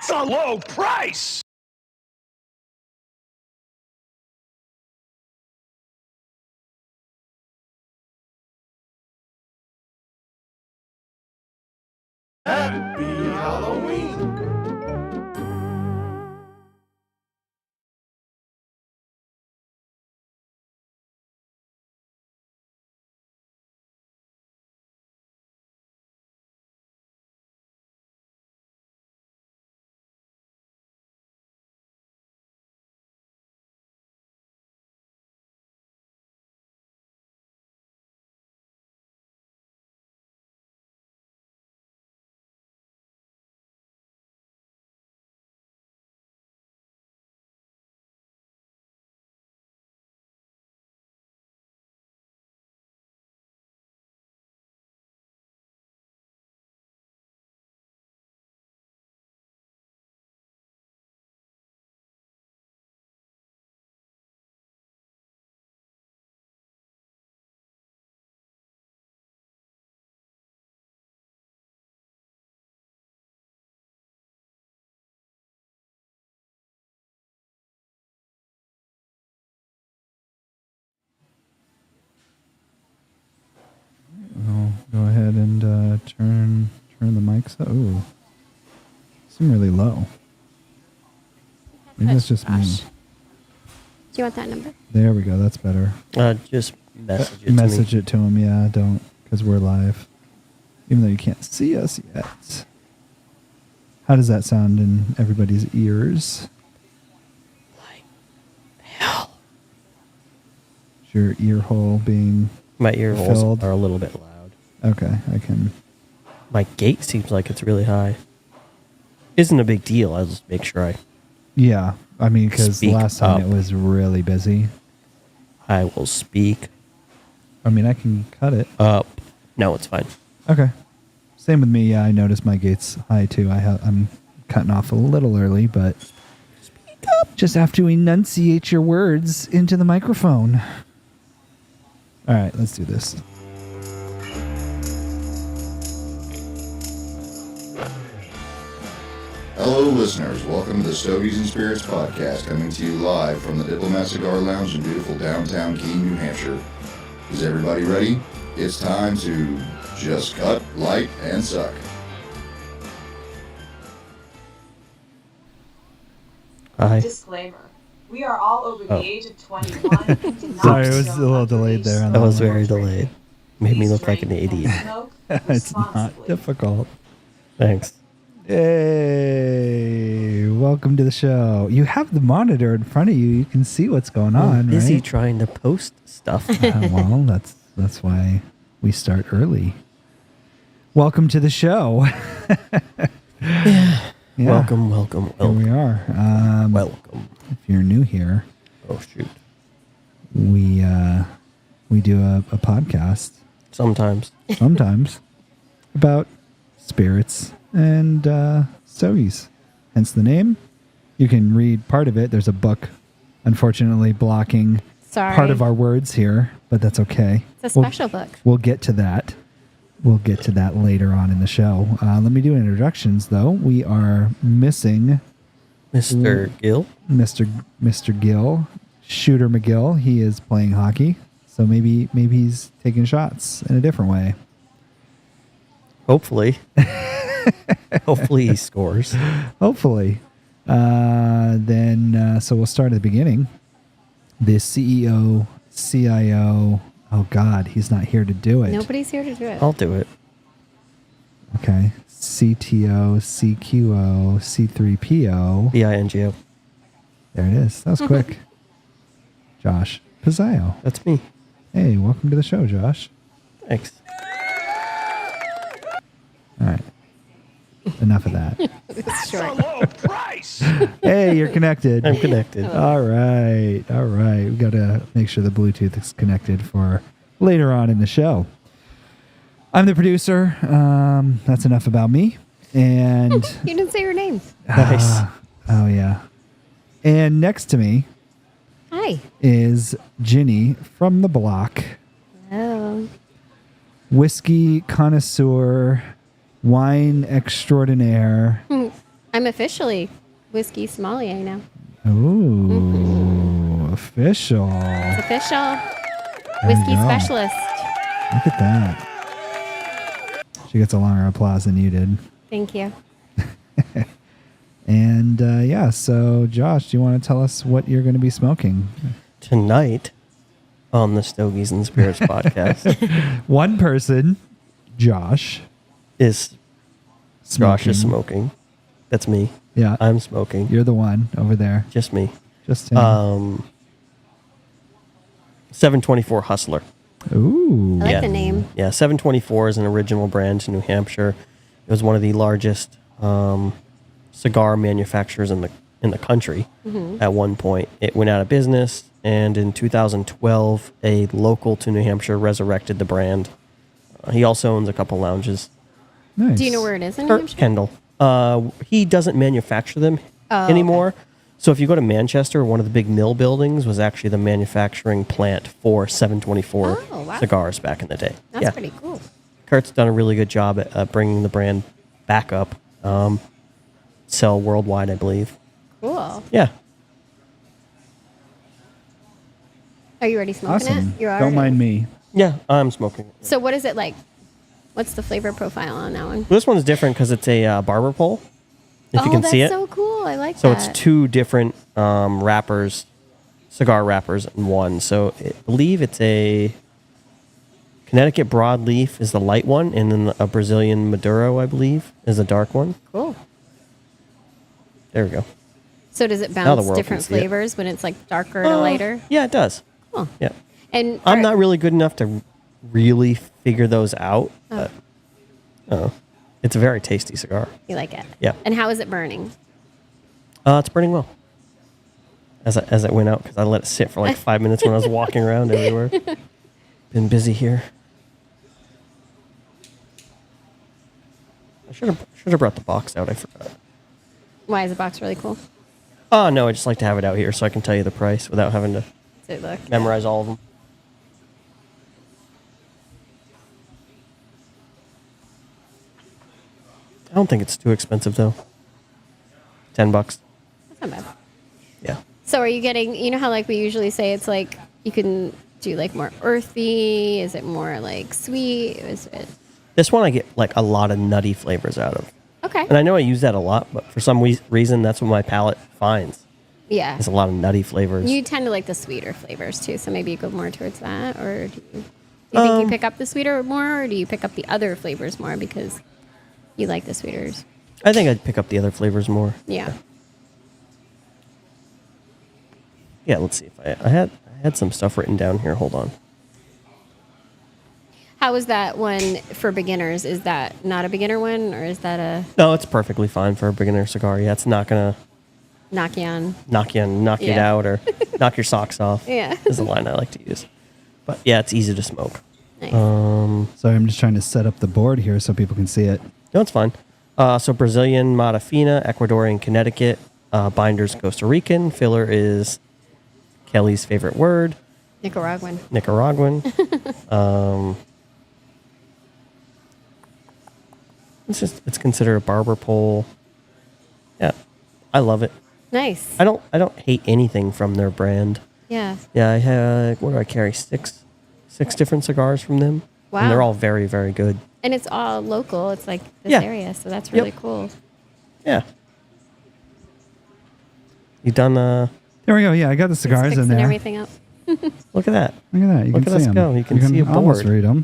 That's a low price! Happy Halloween! I'll go ahead and turn the mics up. Ooh, seem really low. Maybe that's just me. Do you want that number? There we go. That's better. Just message it to Message me. it to him. Yeah, don't, because we're live. Even though you can't see us yet. How does that sound in everybody's ears? Like hell. Is your ear hole being My ear holes filled? are a little bit loud. Okay, I can. My gate seems like it's really high. Isn't a big deal. I'll just make sure Yeah, I mean, because Speak last time up. it was really busy. I will speak I mean, I can cut it. up. No, it's fine. Okay. Same with me. Yeah, I noticed my gate's high too. I'm cutting off a little early, but just have to enunciate your words into the microphone. All right, let's do this. Hello, listeners. Welcome to the Stogies and Spirits podcast, coming to you live from the Diplomat Cigar Lounge in beautiful downtown Keene, New Hampshire. Is everybody ready? It's time to just cut, light, and suck. Hi. Disclaimer. We are all over the Oh. age of 21 and do not Sorry, it was condone a little delayed there on That that was one. very delayed. Made me Please look like an drink and idiot. smoke It's not responsibly. difficult. Thanks. Hey, welcome to the show. You have the monitor in front of you. You can see what's going I'm on, busy right? trying to post stuff. Well, that's why we start early. Welcome to the show. Yeah. Welcome. Here we are. Welcome. If you're new here, Oh shoot. we do a podcast Sometimes. sometimes about spirits and stogies. Hence the name. You can read part of it. There's a book, unfortunately, blocking Sorry. part of our words here, but that's okay. It's a special book. We'll get to that. We'll get to that later on in the show. Let me do introductions, though. We are missing Mr. Gill. Mr. Gill, Shooter McGill. He is playing hockey, so maybe he's taking shots in a different way. Hopefully. Hopefully he scores. Hopefully. So we'll start at the beginning. The CEO, CIO. Oh God, he's not here to do it. Nobody's here to do it. I'll do it. Okay. CTO, CQO, C3PO. BINGO. There it is. That was quick. Josh Pizzaio. That's me. Hey, welcome to the show, Josh. Thanks. All right. Enough of that. It's That's a short. low price! Hey, you're connected. I'm connected. All right. All right. We got to make sure the Bluetooth is connected for later on in the show. I'm the producer. That's enough about me. And You didn't say your name. Nice. oh yeah. And next to me Hi. is Ginny from the block, Oh. whiskey connoisseur, wine extraordinaire, I'm officially whiskey sommelier now. Ooh, official. It's official. There you Whiskey go. specialist. Look at that. She gets a longer applause than you did. Thank you. And yeah, so Josh, do you want to tell us what you're going to be smoking? Tonight on the Stogies and Spirits podcast One person, Josh, is Josh is smoking. That's me. Yeah, I'm smoking. you're the one over there. Just me. Just him. 724 Hustler. Ooh. I like the name. Yeah, 724 is an original brand to New Hampshire. It was one of the largest cigar manufacturers in the country at one point. It went out of business, and in 2012, a local to New Hampshire resurrected the brand. He also owns a couple lounges. Nice. Do you know where it is in New Hampshire? Kendall. He doesn't manufacture them anymore. Okay. So if you go to Manchester, one of the big mill buildings was actually the manufacturing plant for 724 Oh, wow. cigars back in the day. That's pretty cool. Kurt's done a really good job at bringing the brand back up. Sell worldwide, I believe. Cool. Yeah. Are you already smoking Awesome. it? You are. Don't mind me. Yeah, I'm smoking. So what is it like? What's the flavor profile on that one? This one's different because it's a barber pole, if you can see it. Oh, that's so cool. I like So that. it's two different wrappers, cigar wrappers in one. So I believe it's a Connecticut broadleaf is the light one, and then a Brazilian Maduro, I believe, is the dark one. Cool. There we go. So does it Now the bounce world different can see it. flavors when it's like darker to lighter? Yeah, it does. Cool. Yeah. And I'm not really good enough to really figure those out, but it's a very tasty cigar. You like it? Yeah. And how is it burning? It's burning well. As it went out, because I let it sit for like 5 minutes when I was walking around everywhere. Been busy here. I should have brought the box out. I forgot. Why is the box really cool? Oh no, I just like to have it out here so I can tell you the price without having to So look. memorize all of them. I don't think it's too expensive though. $10. That's not bad. Yeah. So are you getting, you know how like we usually say it's like you can do like more earthy? Is it more like sweet? Is it This one I get like a lot of nutty flavors out of. okay? And I know I use that a lot, but for some reason that's what my palate finds. Yeah. It's a lot of nutty flavors. You tend to like the sweeter flavors too, so maybe you go more towards that, or do you think you pick up the sweeter more, or do you pick up the other flavors more because you like the sweeters? I think I'd pick up the other flavors more. Yeah. Yeah, let's see if I had some stuff written down here. Hold on. How is that one for beginners? Is that not a beginner one, or is that a No, it's perfectly fine for a beginner cigar. Yeah, it's not gonna knock you on? knock it Yeah. out or knock your socks off. Yeah. Is the line I like to use. But yeah, it's easy to smoke. Nice. Sorry, I'm just trying to set up the board here so people can see it. No, it's fine. So Brazilian Matafina, Ecuadorian Connecticut, binder's Costa Rican, filler is Kelly's favorite word, Nicaraguan. Nicaraguan. It's considered a barber pole. Yeah, I love it. Nice. I don't hate anything from their brand. Yeah. Yeah, I have, what do I carry? Six different cigars from them. Wow. And they're all very, very good. And it's all local. It's like this Yeah. area, so that's really Yep. cool. Yeah. You done, There we go. Yeah, I got the cigars It's in fixing there. everything up. look at that. Look at that. You Look can at see us them. go. You can see a almost board. read them.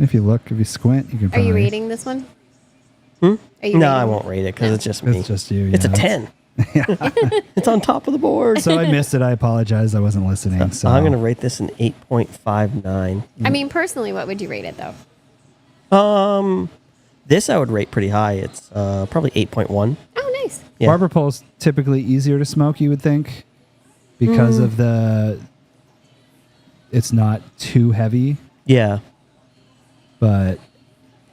If you look, if you squint, you can. Are Probably, you reading this one? Hmm? Are you No, I reading? won't rate it because No. it's just me. It's just you. It's a yeah. 10. It's on top of the board. So I missed it. I apologize. I wasn't listening. So I'm going to rate this an 8.59. I mean, personally, what would you rate it though? This I would rate pretty high. It's probably 8.1. Oh, nice. Yeah. Barber pole's typically easier to smoke. You would think, because of the. It's not too heavy, Yeah. but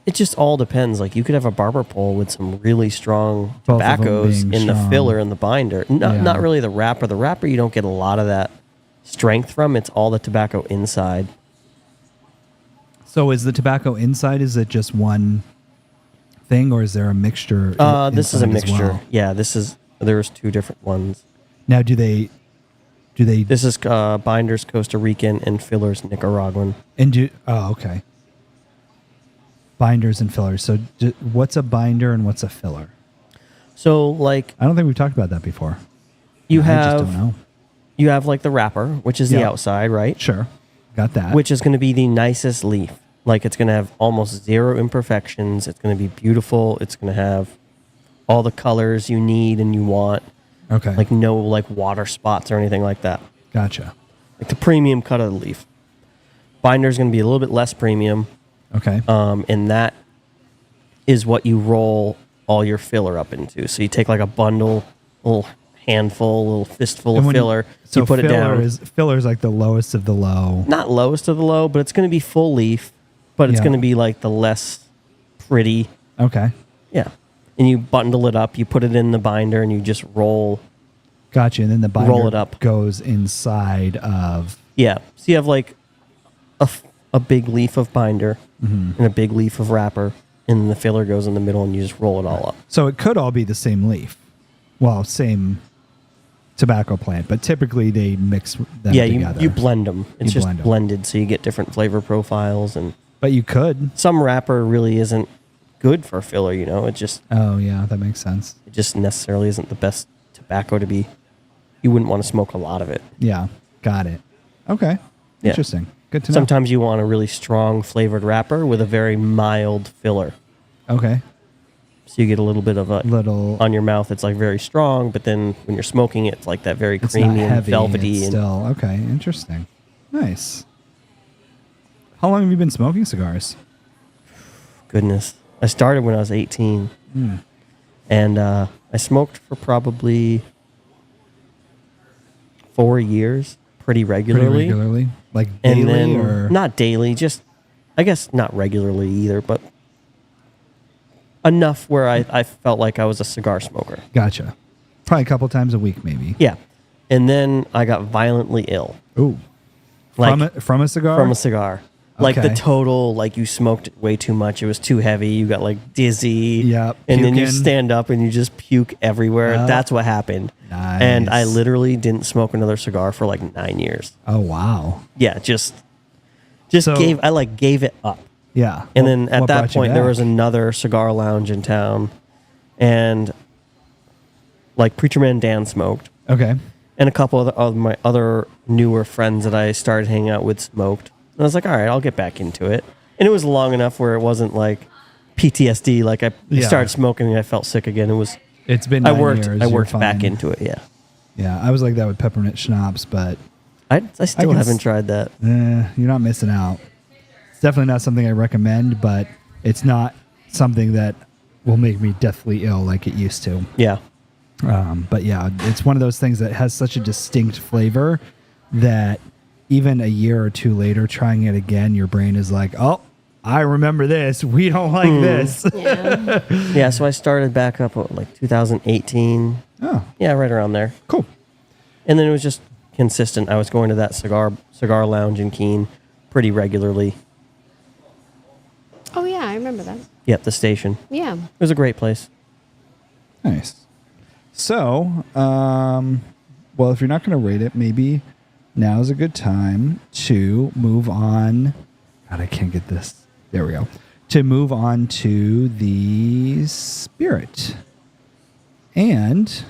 It just all depends. Like you could have a barber pole with some really strong Both of them tobaccos being in the strong. filler and the binder. Not Yeah. not really the wrapper. The wrapper you don't get a lot of that strength from. It's all the tobacco inside. so is the tobacco inside? Is it just one thing, or is there a mixture? This is a inside as mixture. well? Yeah, there's two different ones. Now, do they? This is binders Costa Rican and fillers Nicaraguan. Oh, okay. Binders and fillers. So, what's a binder and what's a filler? So, like, I don't think we've talked about that before. you I just have don't know. you have like the wrapper, which is the Yeah. outside, right? Sure, got that. Which is going to be the nicest leaf. Like, it's going to have almost zero imperfections. It's going to be beautiful. It's going to have all the colors you need and you want. Okay, Like, no like water spots or anything like that. gotcha. Like the premium cut of the leaf. Binder's going to be a little bit less premium. Okay, And that is what you roll all your filler up into. So you take like a bundle, a little handful, a little fistful And of filler. So you put it down. Filler is like the lowest of the low. Not lowest of the low, but it's going to be full leaf. But it's Yeah. going to be like the less pretty. Okay, Yeah. And you bundle it up. You put it in the binder and you just roll. gotcha. And then the binder Roll it up. goes inside of. Yeah. So you have like a big leaf of binder Mm-hmm. and a big leaf of wrapper. And then the filler goes in the middle and you just roll it all up. So it could all be the same leaf. Well, same tobacco plant, but typically they mix them Yeah, together. you blend them. It's You just blend 'em. blended, so you get different flavor profiles. And But you could. some wrapper really isn't good for filler. It just Oh, yeah, that makes sense. necessarily isn't the best tobacco to be. You wouldn't want to smoke a lot of it. Yeah, got it. Okay, Yeah. interesting. Good to know. Sometimes you want a really strong flavored wrapper with a very mild filler, Okay, so you get a little bit of a little. on your mouth. It's like very strong, but then when you're smoking it, it's like that very It's creamy not and heavy. velvety. It's And still okay. Interesting. Nice. How long have you been smoking cigars? goodness, I started when I was 18, and I smoked for probably 4 years, pretty regularly. Pretty regularly, like And daily, then or not daily, just I guess not regularly either, but enough where I felt like I was a cigar smoker. Gotcha. Probably a couple times a week, maybe. Yeah. And then I got violently ill. Ooh, Like from a cigar. from a cigar. Like the Okay. total, like you smoked way too much. It was too heavy. You got like dizzy. Yep, And then you puking. stand up and you just puke everywhere. Yep. That's what happened. And I Nice. literally didn't smoke another cigar for like 9 years. Oh wow. Yeah, just So- gave it up. Yeah. And then at What that brought you point, there back? was another cigar lounge in town, and like Preacher Man Dan smoked, Okay. and a couple of my other newer friends that I started hanging out with smoked. And I was like, all right, I'll get back into it. And it was long enough where it wasn't like PTSD. Like I Yeah. started smoking and I felt sick again. It was It's been. I 9 worked years, I you're worked back fine. into it. Yeah, Yeah, I was like that with peppermint schnapps, but I still guess- haven't tried that. you're not missing out. It's definitely not something I recommend, but it's not something that will make me deathly ill like it used to. Yeah, But yeah, it's one of those things that has such a distinct flavor that even a year or two later, trying it again, your brain is like, oh, I remember this. We don't like this. Yeah. yeah. So I started back up like 2018. Oh, Yeah, right around there. cool. And then it was just consistent. I was going to that cigar lounge in Keene pretty regularly. Oh yeah, I remember that. Yep, the station. Yeah. It was a great place. Nice. So, well, if you're not going to rate it, maybe now is a good time to move on. God, I can't get this. There we go. To move on to the spirit. And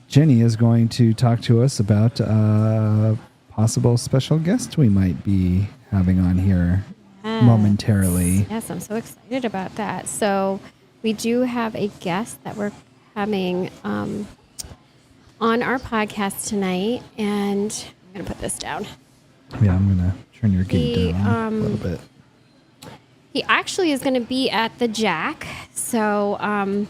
Jenny is going to talk to us about a possible special guest we might be having on here momentarily. Yes, I'm so excited about that. So we do have a guest that we're having on our podcast tonight, and I'm going to put this down. Yeah, I'm going to turn your gate The, down a little bit. He actually is going to be at the Jack. So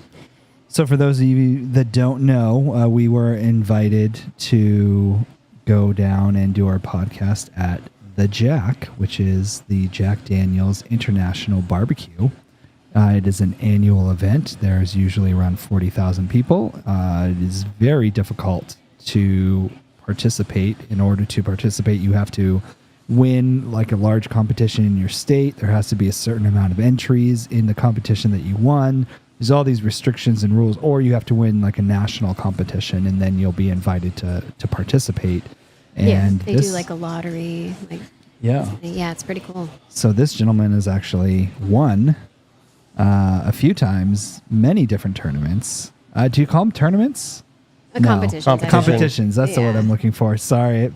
So for those of you that don't know, we were invited to go down and do our podcast at the Jack, which is the Jack Daniel's International Barbecue. It is an annual event. There's usually around 40,000 people. It is very difficult to participate. In order to participate, you have to win like a large competition in your state. There has to be a certain amount of entries in the competition that you won. There's all these restrictions and rules, or you have to win like a national competition, and then you'll be invited to participate. And they do like a lottery. Like, yeah, it's pretty cool. So this gentleman has actually won a few times, many different tournaments. Do you call them tournaments? Competitions. Competitions. That's the word Yeah. I'm looking for. Sorry.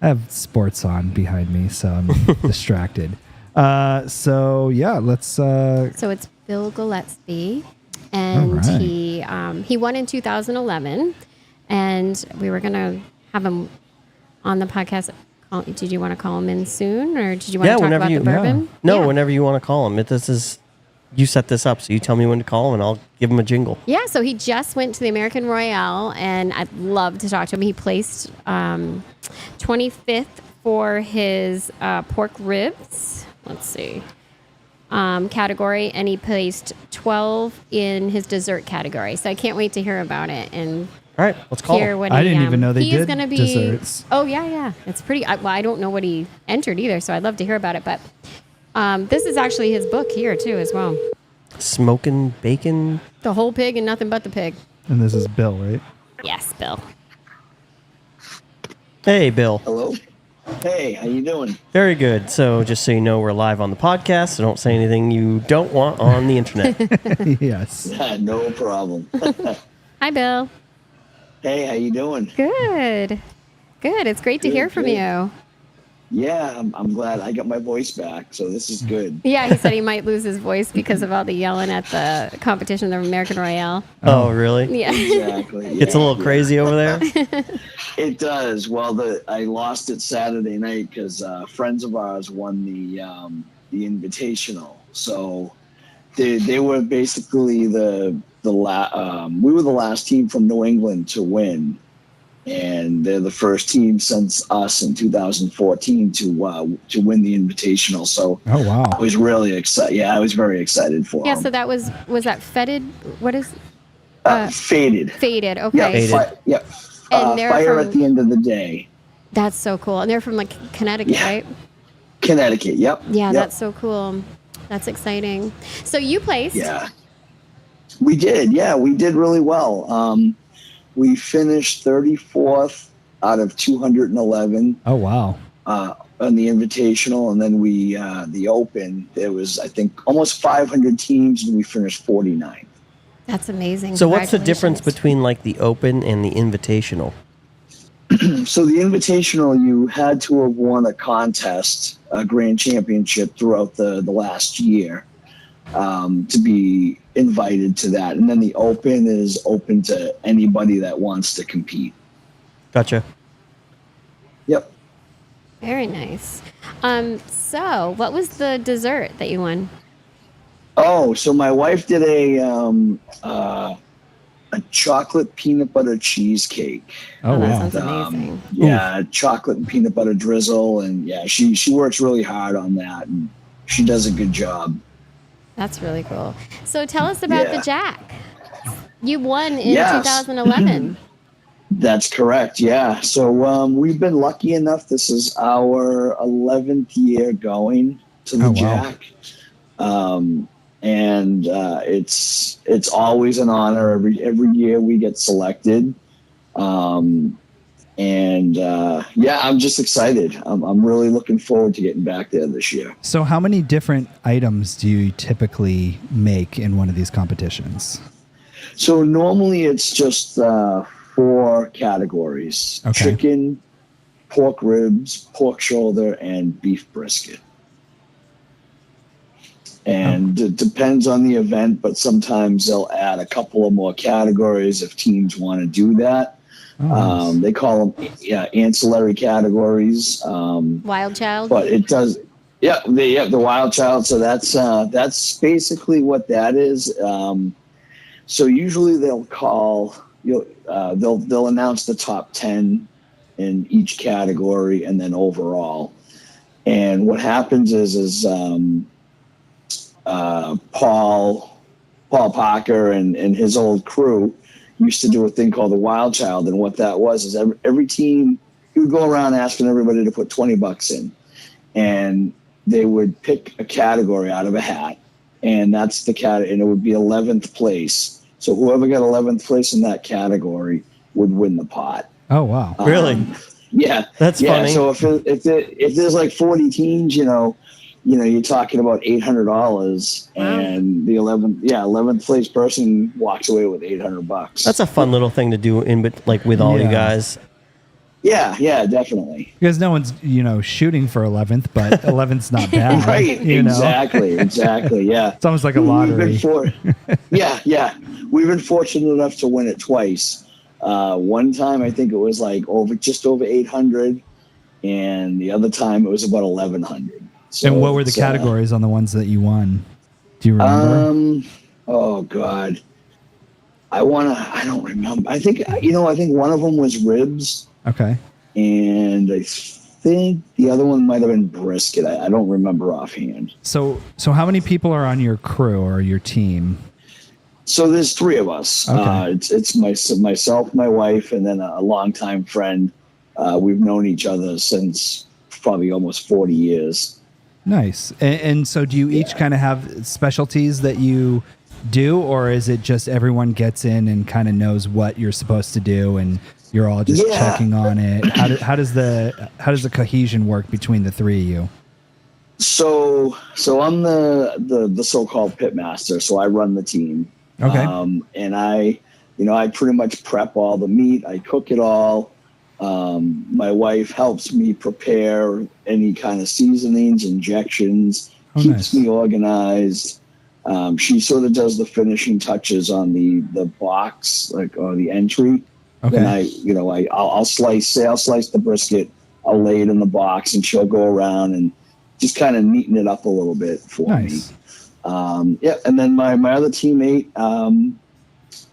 I have sports on behind me, so I'm distracted. So yeah, let's. So it's Bill Gillespie, and All right. he won in 2011, and we were gonna have him on the podcast. Did you want to call him in soon, or did you want to talk about the bourbon? No, Yeah. whenever you want to call him. You set this up, so you tell me when to call him, and I'll give him a jingle. Yeah, so he just went to the American Royale, and I'd love to talk to him. He placed 25th for his pork ribs. Let's see. Category, and he placed 12 in his dessert category. So I can't wait to hear about it and All right, let's call hear him. what I he, didn't even know they he is did gonna be, desserts. Oh yeah, it's pretty. I don't know what he entered either, so I'd love to hear about it. But this is actually his book here too, as well. Smoking bacon. The whole pig and nothing but the pig. And this is Bill, right? Yes, Bill. Hey, Bill. Hello. Hey, how you doing? Very good. So just so you know, we're live on the podcast, so don't say anything you don't want on the internet. Yes. No problem. Hi, Bill. Hey, how you doing? Good. It's great to Good, hear from good. you. Yeah, I'm glad I got my voice back, so this is good. Yeah, he said he might lose his voice because of all the yelling at the competition, the American Royale. Oh, really? Yeah. Exactly. It's a little crazy over there. It does. Well, I lost it Saturday night because friends of ours won the Invitational. So they were basically we were the last team from New England to win. And they're the first team since us in 2014 to win the Invitational. So Oh wow. I was really excited. Yeah, I was very excited for Yeah, them. so that was that fetid? What is Faded. faded? Yeah, Okay. Faded. Yep. And they're Fire from- at the end of the day. That's so cool. And they're from like Connecticut, Yeah. right? Connecticut. Yep. Yeah, Yep. that's so cool. That's exciting. So you placed. Yeah. We did. Yeah, we did really well. We finished 34th out of 211 Oh wow. on the Invitational, and then the Open. There was, I think, almost 500 teams, and we finished 49th. That's amazing. So what's the difference Congratulations. between like the Open and the Invitational? So the Invitational, you had to have won a contest, a grand championship throughout the last year to be invited to that. And then the Open is open to anybody that wants to compete. Gotcha. Yep. Very nice. So what was the dessert that you won? Oh, so my wife did a chocolate peanut butter cheesecake. Oh that wow. sounds amazing. Yeah, chocolate and peanut butter drizzle, and yeah, she works really hard on that, and she does a good job. That's really cool. So tell us about Yeah. the Jack. You won in Yes. 2011. That's correct. Yeah. So we've been lucky enough. This is our 11th year going to the Oh, wow. Jack, and it's always an honor. Every year we get selected, yeah, I'm just excited. I'm really looking forward to getting back there this year. So how many different items do you typically make in one of these competitions? So normally it's just 4 categories: Okay. chicken, pork ribs, pork shoulder, and beef brisket. And it depends on the event, but sometimes they'll add a couple of more categories if teams want to do that. Oh, nice. They call them ancillary categories. Wild Child. But it does, the wild child. So that's basically what that is. So usually they'll they'll announce the top 10 in each category and then overall. And what happens is Paul Parker and his old crew used to do a thing called the Wild Child, and what that was is every team, he would go around asking everybody to put $20 in, and they would pick a category out of a hat, and that's the cat, and it would be 11th place. So whoever got 11th place in that category would win the pot. Oh, wow. Really? Yeah, That's funny. So if there's like 40 teams, you're talking about $800, and the 11th place person walks away with $800. That's a fun little thing to do with all you Yeah. guys. Yeah, definitely. Because no one's, shooting for 11th, but 11th's not bad. Right, exactly, yeah. It's almost like a lottery. Yeah. We've been fortunate enough to win it twice. One time, I think it was like just over 800, and the other time it was about 1100. So And what were the categories on the ones that you won? Do you remember? Oh God, I don't remember. I think one of them was ribs. Okay. And I think the other one might have been brisket. I don't remember offhand. So how many people are on your crew or your team? So there's 3 of us. Okay. It's myself, my wife, and then a longtime friend. We've known each other since probably almost 40 years. Nice. And so do you each kind of have specialties that you do, or is it just everyone gets in and kind of knows what you're supposed to do and you're all just checking on it? How does the cohesion work between the 3 of you? So I'm the so-called pit master. So I run the team. Okay. And I pretty much prep all the meat. I cook it all. My wife helps me prepare any kind of seasonings, injections, keeps me organized. She sort of does the finishing touches on the box, or the entry. Okay. And I'll slice the brisket. I'll lay it in the box, and she'll go around and just kind of neaten it up a little bit for me. And then my other teammate,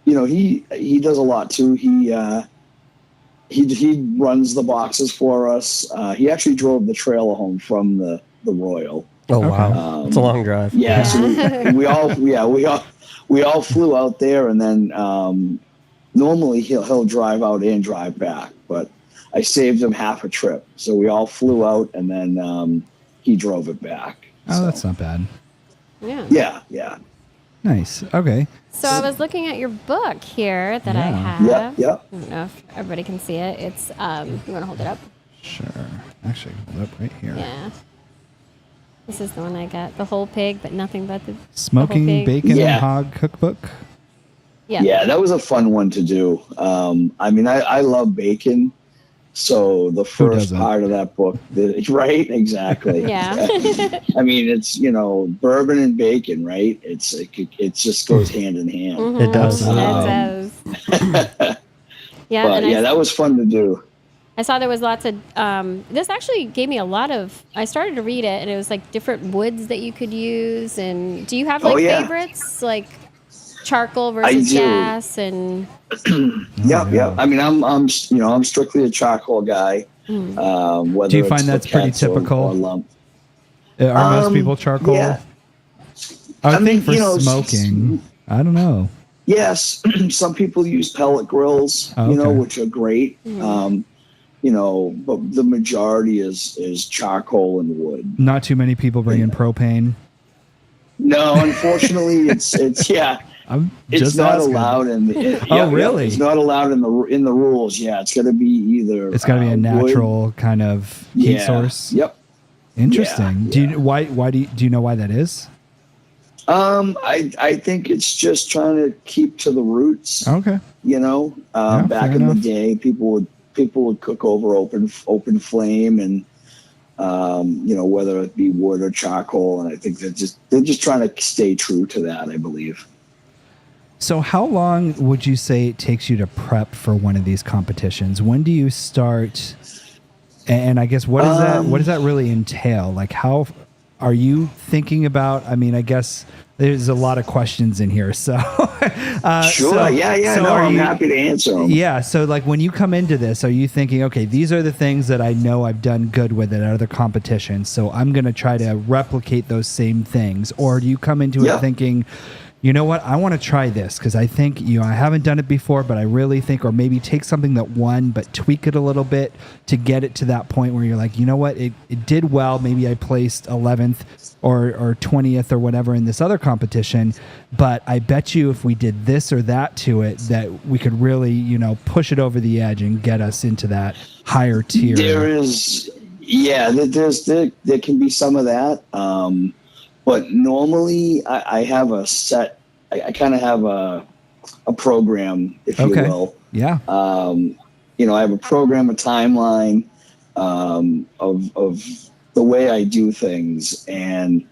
he does a lot too. He runs the boxes for us. He actually drove the trailer home from the Royal. Oh wow, it's a long drive. Yeah, so we all flew out there, and then normally he'll drive out and drive back, but I saved him half a trip, so we all flew out, and then he drove it back. Oh, that's not bad. Yeah. Nice. Okay. So I was looking at your book here that I have. Yep. I don't know if everybody can see it. It's you want to hold it up? Sure. Actually, hold up right here. Yeah. This is the one I got. The whole pig, but nothing but the Smoking the whole pig. Bacon Yeah. and Hog Cookbook. Yeah, that was a fun one to do. I love bacon, so the first doesn't? part of that book, right? Exactly. Yeah. I mean, it's bourbon and bacon, right? It just goes hand in hand. Mhm. It does. It does. Yeah, But and that was fun to do. I saw there was lots of. This actually gave me a lot of. I started to read it, and it was like different woods that you could use. And do you have favorites, like charcoal versus do. gas? And Yeah. I mean, I'm strictly a charcoal guy. Whether Do you find it's that's pretty briquettes or typical? lump. Are most people charcoal? Yeah. I mean, think for smoking. I don't know. Yes, some people use pellet grills, Oh, okay. which are great. But the majority is charcoal and wood. Not too many people bring in propane. No, unfortunately, it's I'm it's just not asking. allowed Really? It's not allowed in the rules. Yeah, it's got to be either. It's got to be a wood. natural kind of heat Yeah. source. Yep. Interesting. Yeah, Do you know why that is? I think it's just trying to keep to the roots. Okay. Back fair in enough. the day, people would cook over open flame, and whether it be wood or charcoal, and I think they're just trying to stay true to that, I believe. So how long would you say it takes you to prep for one of these competitions? When do you start? And I guess what does that really entail? Like, how are you thinking about? I mean, I guess there's a lot of questions in here. So Sure. I'm happy to answer them. Yeah. So like when you come into this, are you thinking, okay, these are the things that I know I've done good with at other competitions, so I'm going to try to replicate those same things? Or do you come into it thinking, you know what, I want to try this because I think, I haven't done it before, but I really think, or maybe take something that won, but tweak it a little bit to get it to that point where you're like, you know what, it did well. Maybe I placed 11th or 20th or whatever in this other competition, but I bet you if we did this or that to it, that we could really, push it over the edge and get us into that higher tier. There can be some of that. But normally I have a set, I kind of have a program, if you will. Yeah. I have a program, a timeline of the way I do things. And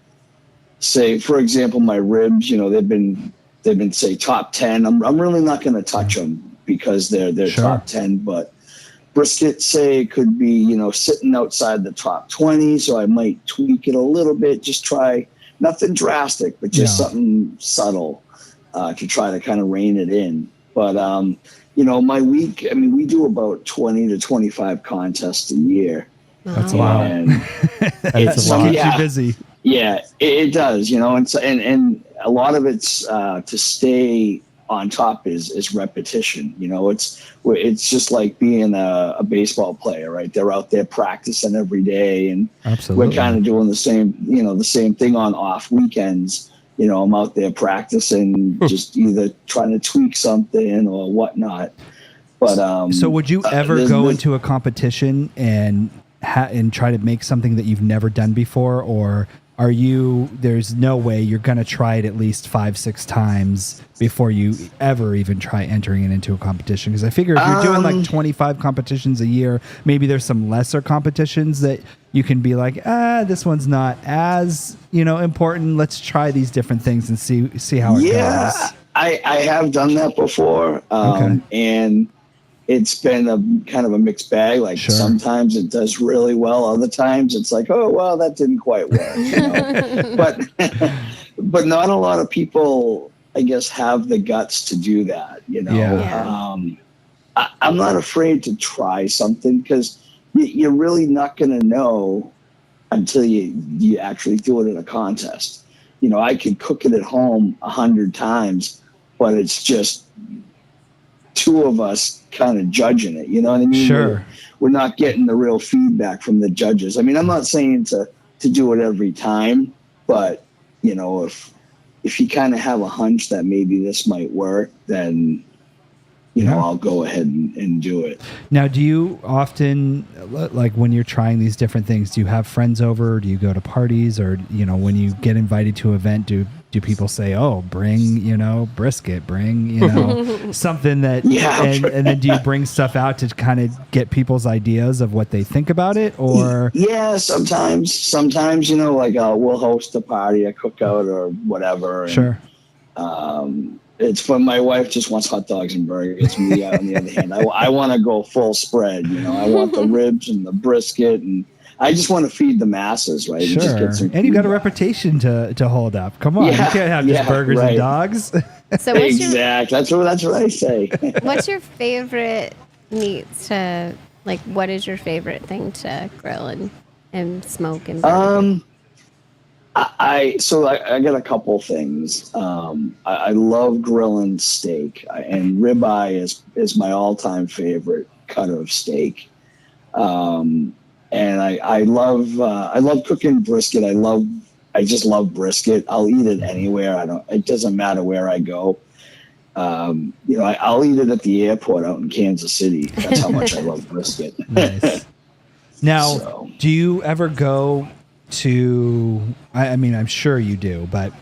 say, for example, my ribs, they've been say top 10. I'm really not going to touch them because they're sure. top 10, but brisket, say, could be, sitting outside the top 20. So I might tweak it a little bit, just try nothing drastic, but just something subtle to try to kind of rein it in. But, my week, we do about 20 to 25 contests a year. That's a lot. It's a lot. Keeps you busy. Yeah, it does, and a lot of it's to stay on top is repetition. It's just like being a baseball player, right? They're out there practicing every day, and absolutely, we're kind of doing the same thing on off weekends. I'm out there practicing, just either trying to tweak something or whatnot. But so would you ever go into a competition and try to make something that you've never done before, or there's no way you're going to try it at least 5-6 times before you ever even try entering it into a competition? Because I figure if you're doing like 25 competitions a year, maybe there's some lesser competitions that you can be like, this one's not as, important. Let's try these different things and see how it goes. I have done that before. And it's been a kind of a mixed bag. Like sometimes it does really well. Other times it's like, oh, well, that didn't quite work. But not a lot of people, I guess, have the guts to do that. I'm not afraid to try something because you're really not going to know until you actually do it in a contest. I could cook it at home 100 times, but it's just two of us kind of judging it. You know what I mean? Sure. We're not getting the real feedback from the judges. I'm not saying to do it every time, but if you kind of have a hunch that maybe this might work, then I'll go ahead and do it. Now, do you often, like when you're trying these different things, do you have friends over? Or do you go to parties? Or, when you get invited to an event, do people say, oh, bring, brisket, bring, something that, and then do you bring stuff out to kind of get people's ideas of what they think about it? Or yeah, sometimes, we'll host a party, a cookout or whatever. And, sure. It's fun. My wife just wants hot dogs and burgers. Me, on the other hand, I want to go full spread. I want the ribs and the brisket, and I just want to feed the masses, right? Sure. And, just get and you got a reputation to hold up. Come on, you can't have just burgers and dogs. So exactly. That's what I say. What's your favorite meat to like? What is your favorite thing to grill and smoke and barbecue? I got a couple things. I love grilling steak, and ribeye is my all-time favorite cut of steak. And I love cooking brisket. I just love brisket. I'll eat it anywhere. It doesn't matter where I go. I'll eat it at the airport out in Kansas City. That's how much I love brisket. Nice. Now, do you ever go to, I'm sure you do, but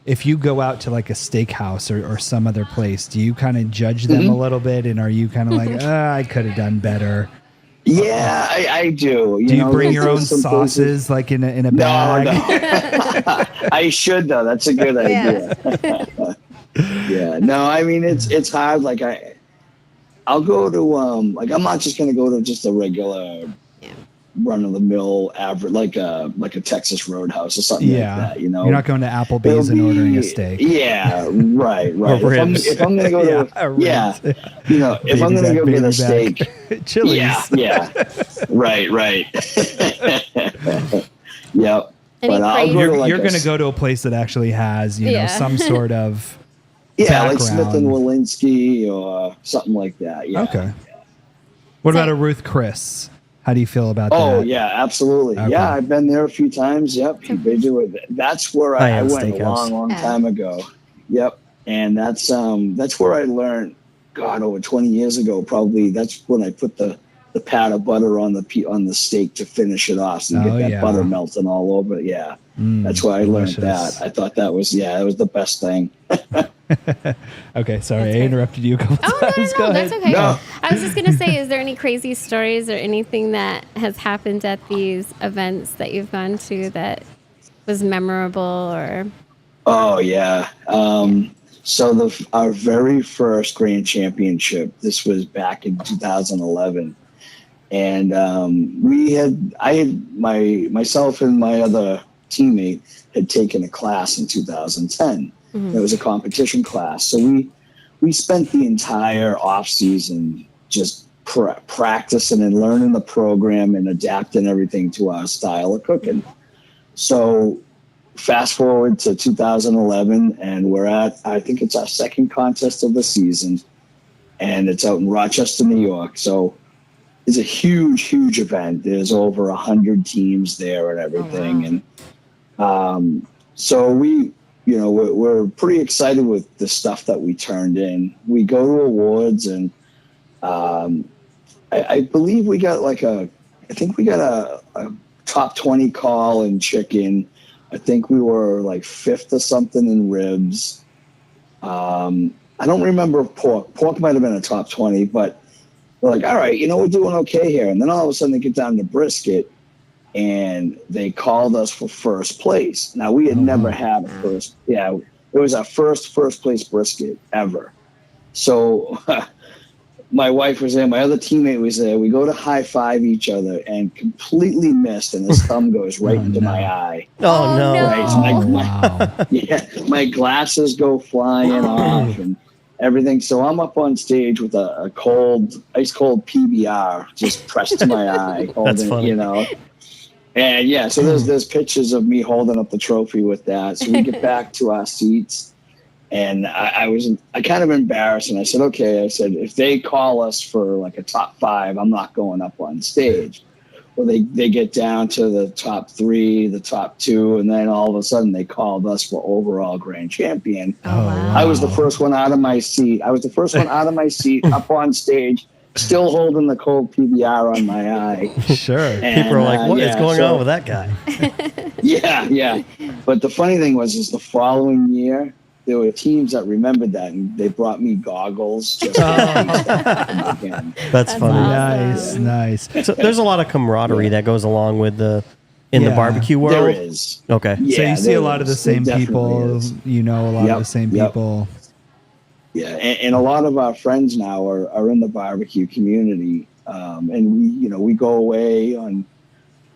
if you go out to like a steakhouse or some other place, do you kind of judge them a little bit? And are you kind of like, I could have done better? Yeah, I do. Do you bring your own sauces like in a bag? No. I should though. That's a good idea. Yeah. No, it's hard. Like I'll go to I'm not just gonna go to just a regular run-of-the-mill average, like a Texas Roadhouse or something like that. You're not going to Applebee's and ordering a steak. Yeah, right. If I'm gonna go to if I'm gonna go get a steak, Chili's. Yeah, right. Yep. But you're going to go to a place that actually has some sort of Yeah, like Smith and background. Walensky or something like that. Yeah. Okay. What about a Ruth Chris? How do you feel about that? Oh yeah, absolutely. Okay. Yeah, I've been there a few times. Yep, they do it. That's where I High-end went a steakhouse. long time ago. Yep, and that's where I learned. God, over 20 years ago, probably. That's when I put the pat of butter on the steak to finish it off, so you get that butter melting all over. Yeah, that's why I learned delicious. that. I thought that was the best thing. Okay, sorry, I That's great. interrupted you a couple Oh, times. Go no, that's ahead. okay. No. I was just going to say, is there any crazy stories or anything that has happened at these events that you've gone to that was memorable or? Oh yeah. So our very first Grand Championship. This was back in 2011, and myself and my other teammate had taken a class in 2010. It was a competition class, so we spent the entire off season just practicing and learning the program and adapting everything to our style of cooking. So fast forward to 2011, and we're at, I think it's our second contest of the season, and it's out in Rochester, New York. So it's a huge event. There's over 100 teams there and everything. Oh, wow. And so we're pretty excited with the stuff that we turned in. We go to awards, and I believe we got a top 20 call in chicken. I think we were like fifth or something in ribs. I don't remember pork. Pork might have been a top 20, but we're like, all right, we're doing okay here. And then all of a sudden they get down to brisket, and they called us for first place. Now, we had never had a first. Yeah, it was our first place brisket ever. So my wife was there. My other teammate was there. We go to high five each other and completely missed, and his thumb goes right into my eye. Oh, no. Right. Oh, wow. Yeah, my glasses go flying off and everything. So I'm up on stage with a ice cold PBR just pressed to my eye. That's funny. And yeah, so there's pictures of me holding up the trophy with that. So we get back to our seats, and I kind of embarrassed, and I said, okay, if they call us for like a top 5, I'm not going up on stage. Well, they get down to the top 3, the top 2, and then all of a sudden they called us for overall grand champion. Oh, wow. I was the first one out of my seat. Up on stage, still holding the cold PBR on my eye. Sure. And, People are like, what is going on with that guy? Yeah. But the funny thing was the following year, there were teams that remembered that, and they brought me goggles just again. That's funny. Awesome. Nice. So there's a lot of camaraderie that goes along with the barbecue world. There is. Okay. So Yeah, you see a there lot of the is. same There definitely people. is. You know a lot of the same people. Yeah, and a lot of our friends now are in the barbecue community, and we go away on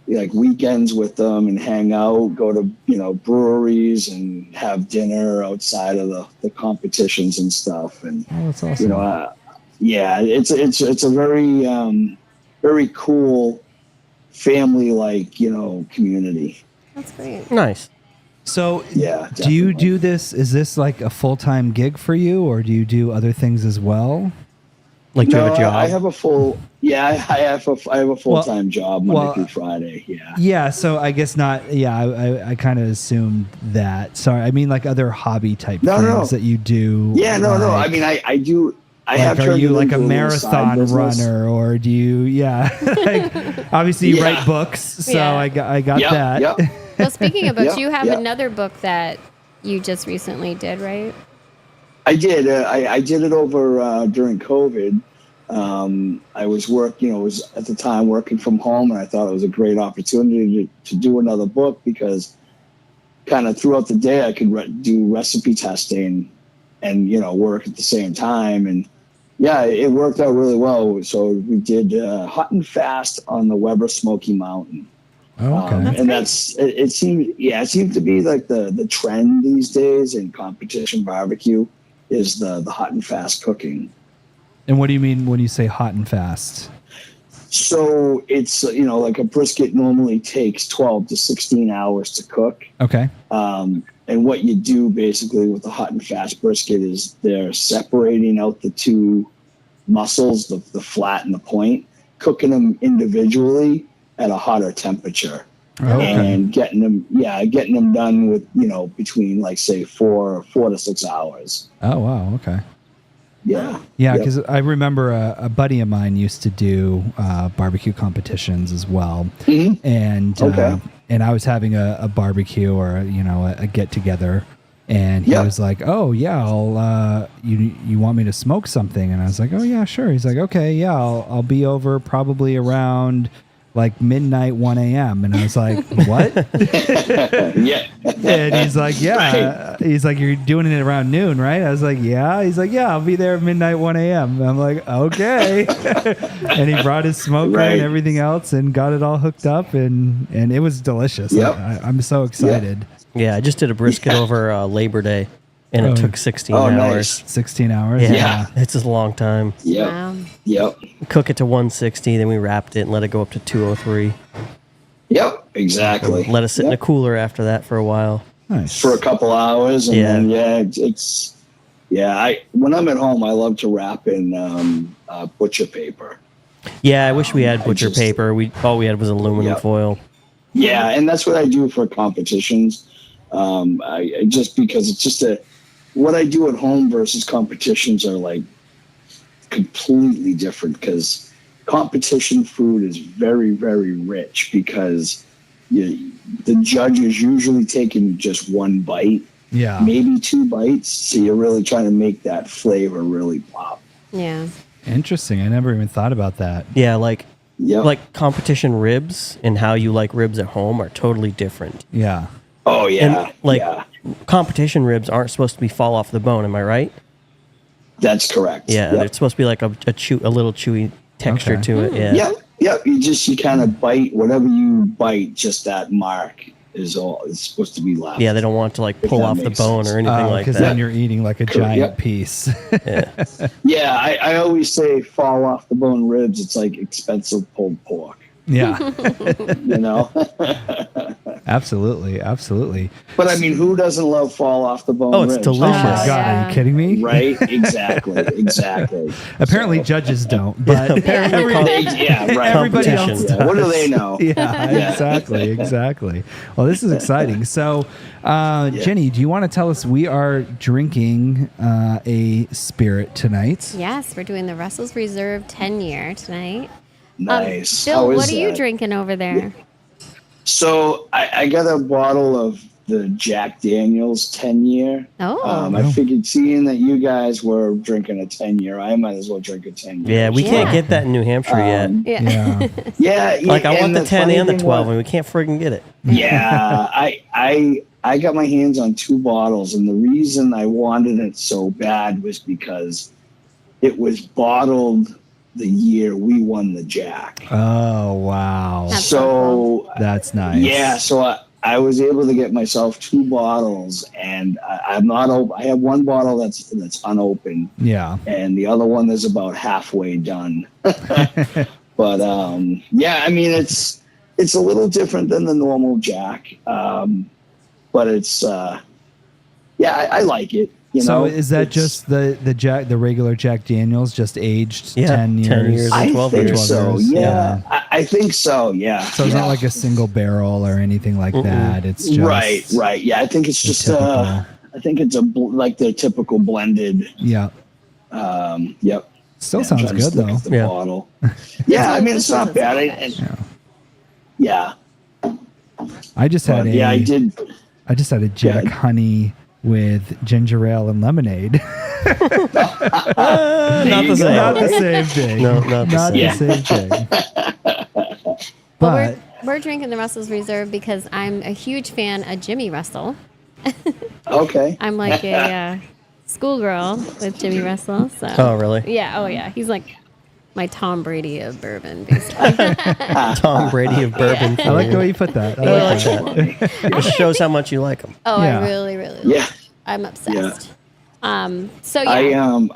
like weekends with them and hang out, go to breweries and have dinner outside of the competitions and stuff. And Oh, that's awesome. it's a very very cool family like community. That's great. Nice. So Yeah, do you definitely. do this? Is this like a full-time gig for you, or do you do other things as well? Like, do you have a job? I have a full. Yeah, I have a full-time job Monday through Friday. Yeah. Yeah. So I guess not. Yeah, I kind of assumed that. Sorry, I mean like other hobby type things that you do. Yeah, no. I like- mean, I do. I like, have. are turned you it like a into little side marathon business. runner, or do you? Yeah, like, obviously you write books, so Yeah. I got Yep, that. yep. Well, speaking of books, Yeah, you have yeah. another book that you just recently did, right? I did. I did it over during COVID. I was was at the time working from home, and I thought it was a great opportunity to do another book because kind of throughout the day I could do recipe testing and work at the same time. And yeah, it worked out really well. So we did Hot and Fast on the Weber Smoky Mountain. Oh, okay. And it seemed to be like the trend these days in competition barbecue is the hot and fast cooking. And what do you mean when you say hot and fast? So it's, like a brisket normally takes 12 to 16 hours to cook. Okay. And what you do basically with the hot and fast brisket is they're separating out the two muscles, the flat and the point, cooking them individually at a hotter temperature. Okay. And getting them done with, between like say 4 to 6 hours. Oh, wow. Okay. Yeah. Yeah, Yep. because I remember a buddy of mine used to do barbecue competitions as well, Mhm. and Okay. and I was having a barbecue or a get together, and he Yeah. was like, "Oh yeah, I'll you want me to smoke something?" And I was like, "Oh yeah, sure." He's like, "Okay, yeah, I'll be over probably around like midnight, 1 a.m." And I was like, "What?" Yeah. And he's like, "Yeah." He's like, "You're doing it around noon, right?" I was like, "Yeah." He's like, "Yeah, I'll be there at midnight, 1 a.m." I'm like, "Okay." And he brought his smoker Right. and everything else and got it all hooked up, and it was delicious. Yep. I'm so excited. Yeah, I just did a brisket over Labor Day, and Oh. it took 16 Oh, hours. nice. 16 hours. Yeah, it's a long time. Yep. Wow. Yep. Cook it to 160, then we wrapped it and let it go up to 203. Yep. Exactly. Let it sit in a Yep. cooler after that for a while. Nice. For a couple hours, and Yeah. then when I'm at home, I love to wrap in butcher paper. Yeah, I wish we had I butcher just- paper. All we had was aluminum Yep. foil. Yeah, and that's what I do for competitions. I just because it's just what I do at home versus competitions are like completely different, because competition food is very, very rich because the judge is usually taking just one bite, Yeah. maybe 2 bites. So you're really trying to make that flavor really pop. Yeah. Interesting. I never even thought about that. Yeah, like Yep. competition ribs and how you like ribs at home are totally different. Yeah. Oh yeah. And like yeah. competition ribs aren't supposed to be fall off the bone. Am I right? That's correct. Yeah, Yep. it's supposed to be like a little chewy texture Okay. to it. Yeah. Yep. Yep. You kind of bite whatever you bite. Just that mark is all. It's supposed to be left. Yeah, they don't want to like If pull that off the makes bone sense. or anything like Because that. then you're eating like a giant Yep. piece. Yeah. I always say fall off the bone ribs. It's like expensive pulled pork. Yeah. You know. Absolutely. Absolutely. But I mean, who doesn't love fall off the bone? Oh, it's ribs? Oh delicious. my God. Yeah. Are you kidding me? Right. Exactly. Exactly. Apparently judges don't, but Apparently Yeah. Right. everybody competition. else Yeah, does. what do they know? Yeah, Yeah. exactly. Well, this is exciting. So, Jenny, do you want to tell us we are drinking a spirit tonight? Yes, we're doing the Russell's Reserve 10-year tonight. Nice. Bill, How is what are you that? drinking over there? So I got a bottle of the Jack Daniels 10-year. Oh. I figured, seeing that you guys were drinking a 10-year, I might as well drink a 10-year. Yeah, we can't Yeah. get that in New Hampshire yet. Yeah. Yeah. Yeah, Like I want the 10 funny and the thing 12, was- and we can't friggin' get it. Yeah, I got my hands on 2 bottles, and the reason I wanted it so bad was because it was bottled the year we won the Jack. Oh, wow. That's So That's nice. yeah, so I was able to get myself 2 bottles, and I'm not open. I have 1 bottle that's unopened, Yeah. and the other one is about halfway done. But yeah, I mean it's a little different than the normal Jack, but it's I like it. You So know, is that It's- just the regular Jack Daniels, just aged Yeah, 10 years? 10 years. I 12 think years. so. years, Yeah, I think so. Yeah. So it's yeah. not like a single barrel or anything like that. It's just right. Yeah, I think it's the just typical. I think it's like the typical blended. Yeah. Yep. Still Yeah, sounds I'm trying to good look though. at the Yeah. bottle. Yeah, I mean it's not bad. Yeah. Yeah, I just had but yeah, I did. I just had a Jack ahead. Honey with ginger ale and lemonade. Not the same. Not the same thing. No, not the same thing. Well, But we're drinking the Russell's Reserve because I'm a huge fan of Jimmy Russell. Okay. I'm like a schoolgirl with Jimmy Russell. So. Oh, really? Yeah. Oh, yeah. He's like my Tom Brady of bourbon, basically. Tom Brady of bourbon. I like the way you put that. I like that. It shows how much you like him. Oh, Yeah. I really, really. Yeah. I'm obsessed. So yeah. I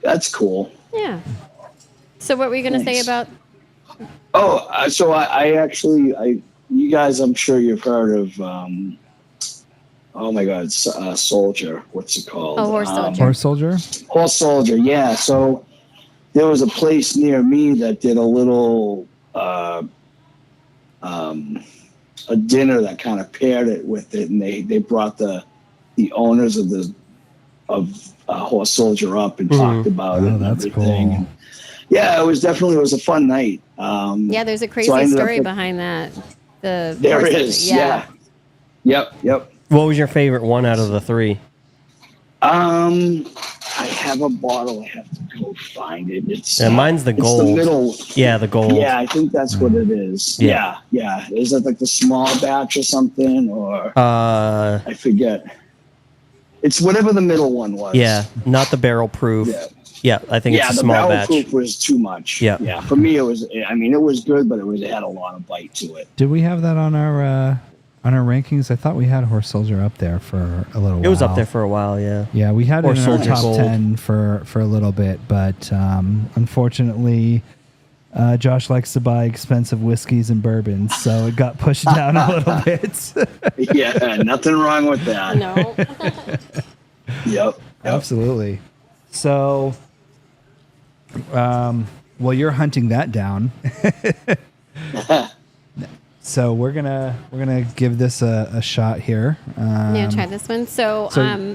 That's cool. Yeah. So what were you going to say Thanks. about So I actually, you guys, I'm sure you've heard of, oh my God, Soldier. What's it called? Oh, Horse Soldier. Horse Soldier? Horse Soldier, yeah. So there was a place near me that did a little, a dinner that kind of paired it with it, and they brought the owners of Horse Soldier up and talked about it. Oh, and that's everything. cool. And yeah, it was a fun night. Yeah, there's a so I crazy ended up story with- behind that. The There Horse is, Soldier. yeah. Yep. What was your favorite one out of the three? I have a bottle. I have to go find it. It's Mine's the it's gold. the middle. Yeah, the gold. Yeah, I think that's what it is. Yeah. Yeah. Is it like the small batch or something, or Uh, I forget? It's whatever the middle one was. yeah, not the barrel proof. Yeah. Yeah, I think it's a the small barrel batch. proof was too much. Yeah. For me, it was. I mean, it was good, but it had a lot of bite to it. Did we have that on our rankings? I thought we had Horse Soldier up there for a little while. It was up there for a while, yeah. Yeah, we had it Horse in our Soldier top Gold. 10 for a little bit, but unfortunately, Josh likes to buy expensive whiskeys and bourbons, so it got pushed down a little bit. Yeah, nothing wrong with that. No. Yep. Absolutely. So, well, you're hunting that down. So we're gonna give this a shot here. Yeah, try this one. So,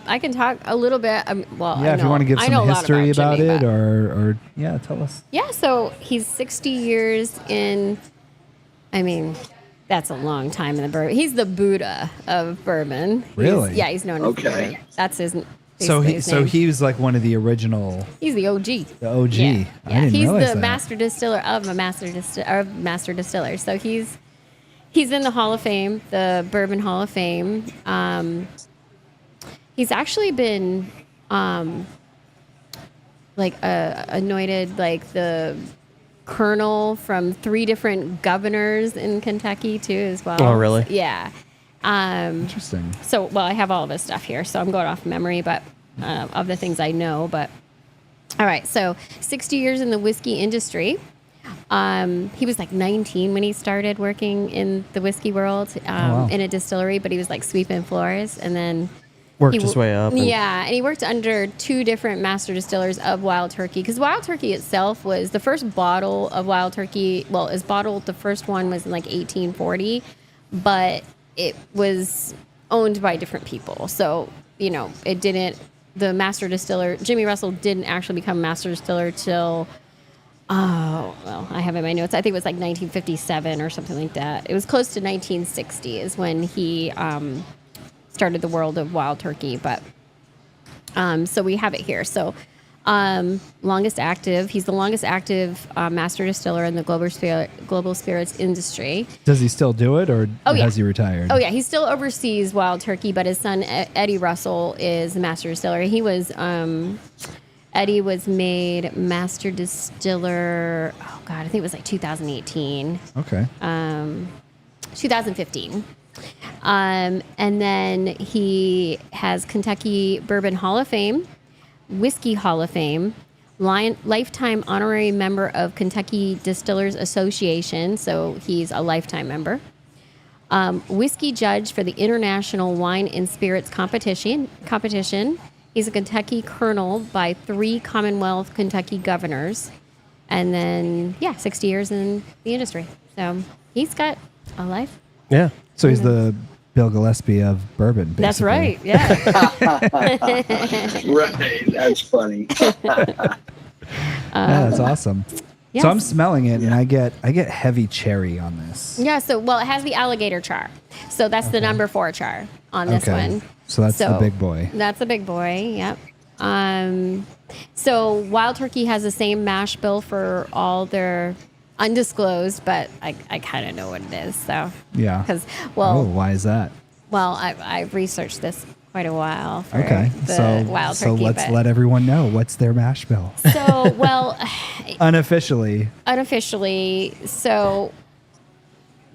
I can talk a little bit. Yeah, if you want to give some history about it, or yeah, tell us. Yeah, so he's 60 years in. I mean, that's a long time in the bourbon. He's the Buddha of bourbon. Really? He's known. Okay. That's his. So name. he was like one of the original. He's the OG. The OG. Yeah, I didn't he's realize the that. master distiller of a master distiller. So he's in the Hall of Fame, the Bourbon Hall of Fame. He's actually been anointed like the colonel from 3 different governors in Kentucky too, as well. Oh, really? Yeah. Interesting. So, well, I have all of his stuff here, so I'm going off memory, but of the things I know. But all right, so 60 years in the whiskey industry. He was like 19 when he started working in the whiskey world wow. in a distillery, but he was like sweeping floors, and then Worked his way up. and- Yeah, and he worked under 2 different master distillers of Wild Turkey, because Wild Turkey itself was the first bottle of Wild Turkey. Well, it was bottled. The first one was in like 1840, but it was owned by different people. So, it didn't, the master distiller, Jimmy Russell didn't actually become master distiller till, I have in my notes, I think it was like 1957 or something like that. It was close to 1960 is when he started the world of Wild Turkey. But, so we have it here. So, longest active, he's the longest active master distiller in the global spirits industry. Does he still do it, or Oh, yeah. has he retired? Oh yeah, he still oversees Wild Turkey, but his son Eddie Russell is the master distiller. He was Eddie was made master distiller. Oh God, I think it was like 2018, Okay. 2015, and then he has Kentucky Bourbon Hall of Fame, Whiskey Hall of Fame, lifetime honorary member of Kentucky Distillers Association. So he's a lifetime member. Whiskey judge for the International Wine and Spirits Competition. He's a Kentucky colonel by 3 Commonwealth Kentucky governors. And then, 60 years in the industry. So he's got a life. Yeah. So he's the Bill Gillespie of bourbon, basically. That's right. Yeah. Right. That's funny. Yeah, that's awesome. Yes. So I'm smelling it, and I get heavy cherry on this. Yeah. So, well, it has the alligator char. So that's the number 4 char on this one. So that's the big boy. That's the big boy. Yep. So Wild Turkey has the same mash bill for all their undisclosed, but I kind of know what it is. So Yeah. because why is that? I've researched this quite a while for Okay. the Wild Turkey. So let's but- let everyone know what's their mash bill. So Unofficially. unofficially, so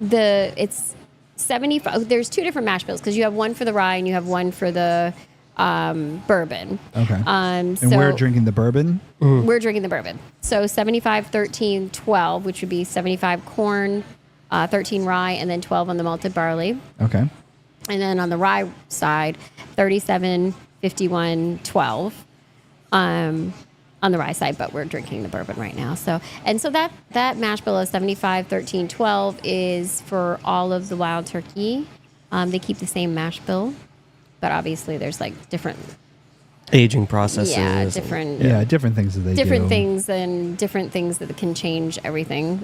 it's 75. There's 2 different mash bills because you have one for the rye and you have one for the bourbon. Okay. And we're drinking the bourbon? We're drinking the bourbon. So 75, 13, 12, which would be 75 corn, 13 rye, and then 12 on the malted barley. Okay. And then on the rye side, 37, 51, 12 on the rye side, but we're drinking the bourbon right now. So that mash bill of 75, 13, 12 is for all of the wild turkey. They keep the same mash bill, but obviously there's like different aging processes. different things that they different do. things and different things that can change everything.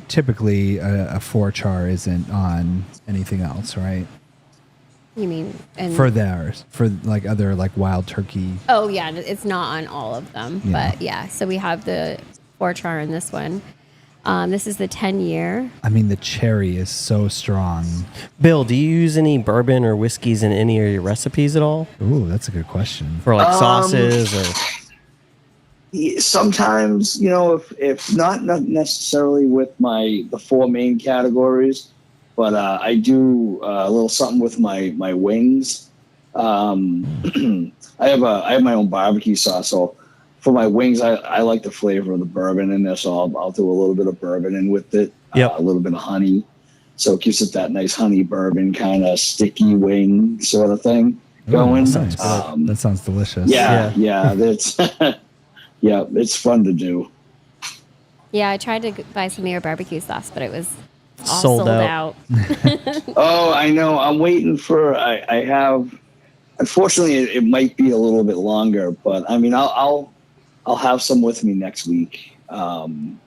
Typically a 4-char isn't on anything else, right? You mean For theirs, for like other like wild turkey. Oh yeah, it's not on all of them, Yeah. but yeah. So we have the 4-char in this one. This is the 10-year. I mean, the cherry is so strong. Bill, do you use any bourbon or whiskeys in any of your recipes at all? Ooh, that's a good question. For like sauces or... Sometimes, if not necessarily with the 4 main categories, but I do a little something with my wings. I have my own barbecue sauce, so for my wings, I like the flavor of the bourbon in there, so I'll do a little bit of bourbon in with it, a little bit of honey, so it gives it that nice honey bourbon kind of sticky wing sort of thing going. Nice. That sounds delicious. Yeah, that's yeah, it's fun to do. Yeah, I tried to buy some of your barbecue sauce, but it was all Sold sold out. out. Oh, I know. I'm waiting for. I have. Unfortunately, it might be a little bit longer, but I mean, I'll have some with me next week. In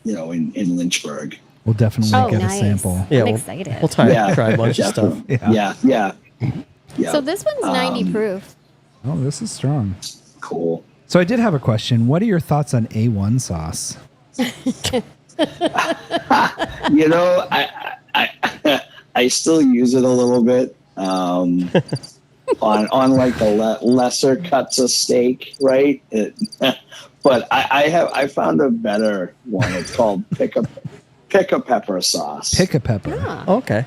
Lynchburg. We'll definitely get a sample. Yeah, I'm we'll- excited. We'll try a bunch of stuff. Yeah. So this one's 90 proof. Oh, this is strong. Cool. So I did have a question. What are your thoughts on A1 sauce? I still use it a little bit on like the lesser cuts of steak, right? But I found a better one. It's called pick a pepper sauce. Pick a pepper. Okay.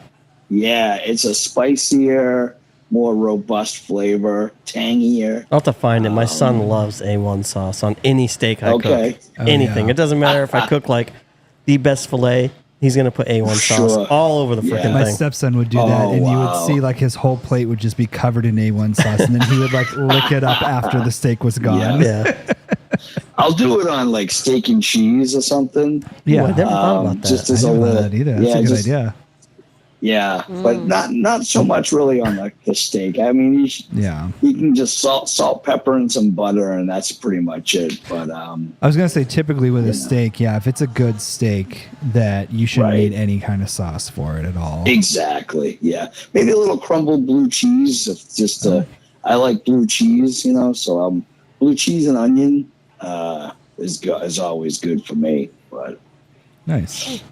Yeah, it's a spicier, more robust flavor, tangier. I'll have to find it. My son loves A1 sauce on any steak I Okay. cook. Oh, Anything. yeah. It doesn't matter if I cook like the best filet. He's going to put A1 sauce Sure. all over the Yeah. freaking My thing. stepson would do that, Oh, and you would wow. see like his whole plate would just be covered in A1 sauce, and then he would like lick it up after the steak was gone. Yeah. I'll do it on like steak and cheese or something. Yeah. Ooh, I never thought about that. Just I as a didn't know little, that either. That's a good idea. Yeah, but not so much really on the steak. I mean, Yeah. you can just salt, pepper, and some butter, and that's pretty much it. But I was gonna say typically with a steak, if it's a good steak, that you shouldn't Right. need any kind of sauce for it at all. exactly, yeah, maybe a little crumbled blue cheese. If just I like blue cheese, so blue cheese and onion is always good for me. But Nice.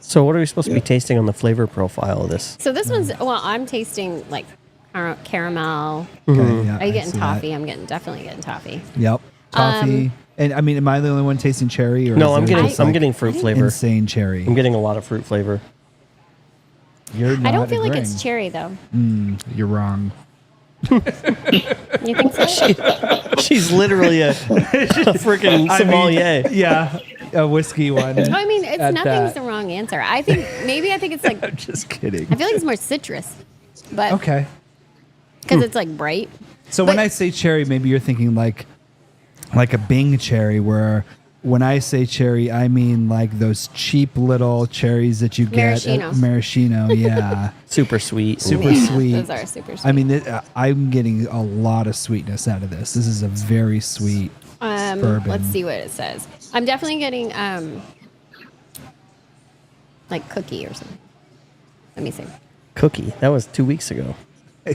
So what are we supposed to be tasting on the flavor profile of this? So this one's, I'm tasting like caramel. Okay, yeah, Are you I getting see toffee? that. I'm definitely getting toffee. Yep. Toffee. And I mean, am I the only one tasting cherry? Or No, is I'm there getting just, like, getting fruit flavor. insane cherry. I'm getting a lot of fruit flavor. You're not I don't feel like agreeing. it's cherry though. You're wrong. You think so? She's literally a freaking sommelier. Yeah, a whiskey one. I mean, it's At nothing's that. the wrong answer. I think it's like, I'm just kidding. I feel like it's more citrus, but Okay. because it's like bright. So when I say cherry, maybe you're thinking like a Bing cherry, where when I say cherry, I mean like those cheap little cherries that you get Maraschino. at Maraschino. Yeah, Super sweet. super Yeah, sweet. those are super sweet. I mean, I'm getting a lot of sweetness out of this. This is a very sweet bourbon. Let's see what it says. I'm definitely getting like cookie or something. Let me see. Cookie. That was 2 weeks ago.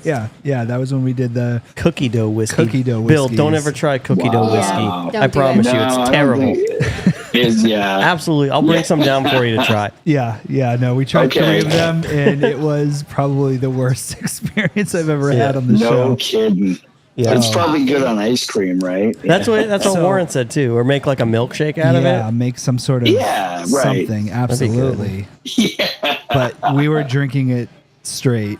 Yeah, that was when we did the Cookie dough whiskey. Cookie dough Bill, whiskeys. don't ever try cookie dough Wow. whiskey. Yeah, don't I do promise it. you, I it's don't terrible. think yeah. Absolutely. I'll bring some down for you to try. Yeah, no, we tried Okay. 3 of them, and it was probably the worst experience I've ever had on the No show. kidding. Yeah. It's probably good on ice cream, right? That's what So- Warren said too. Or make like a milkshake out of Yeah, it. make some sort of Yeah, right. something, be good. absolutely. Yeah. But we were drinking it straight.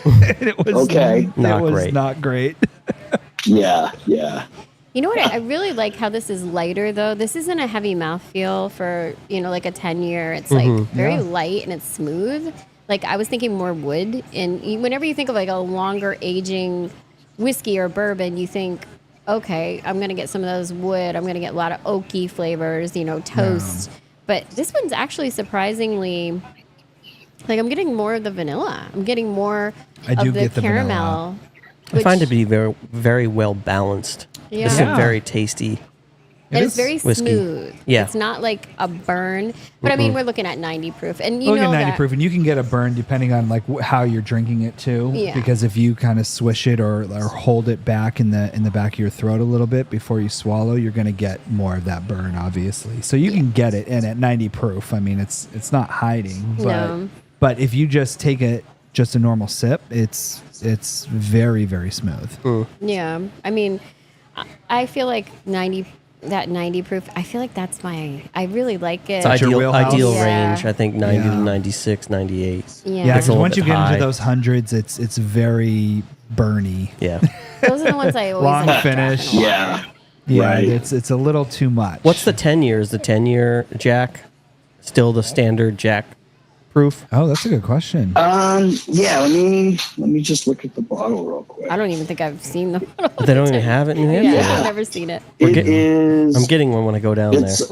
And it was Okay. Not it was great. not great. Yeah, yeah. You know what? I really like how this is lighter, though. This isn't a heavy mouthfeel for, like a 10-year. It's like very Yeah. light and it's smooth. Like I was thinking more wood. And whenever you think of like a longer aging whiskey or bourbon, you think, okay, I'm going to get some of those wood. I'm going to get a lot of oaky flavors, toast. But this one's actually surprisingly, like I'm getting more of the vanilla. I'm getting more I do of the get the vanilla. caramel. I find it to be very, very well balanced. Yeah. It's Yeah. a very tasty. And It it's is very whiskey. smooth. Yeah. It's not like a burn. But I mean, we're looking at 90 proof. And you Look know at 90 that, proof, and you can get a burn depending on like how you're drinking it too. Yeah. Because if you kind of swish it or hold it back in the back of your throat a little bit before you swallow, you're going to get more of that burn, obviously. So you can get it, and at 90 proof, I mean, it's not hiding. No. But if you just take it just a normal sip, it's very, very smooth. yeah. I mean, I feel like 90 proof, I feel like that's I really like it. It's your wheelhouse? ideal Yeah. range. I think 90 Yeah. to 96, 98. Yeah. Yeah, It's a because little once you bit get into high. those hundreds, it's very burny. Yeah. Those are the ones I always Long end up finish. dropping a lot. Yeah. Yeah, Right. it's a little too much. What's the 10 years? The 10-year Jack still the standard Jack proof? Oh, that's a good question. Yeah, let me just look at the bottle real quick. I don't even think I've seen them. They don't even have it in New Hampshire. Yeah, I've never seen it. It getting- is. I'm getting one when I go down there. It's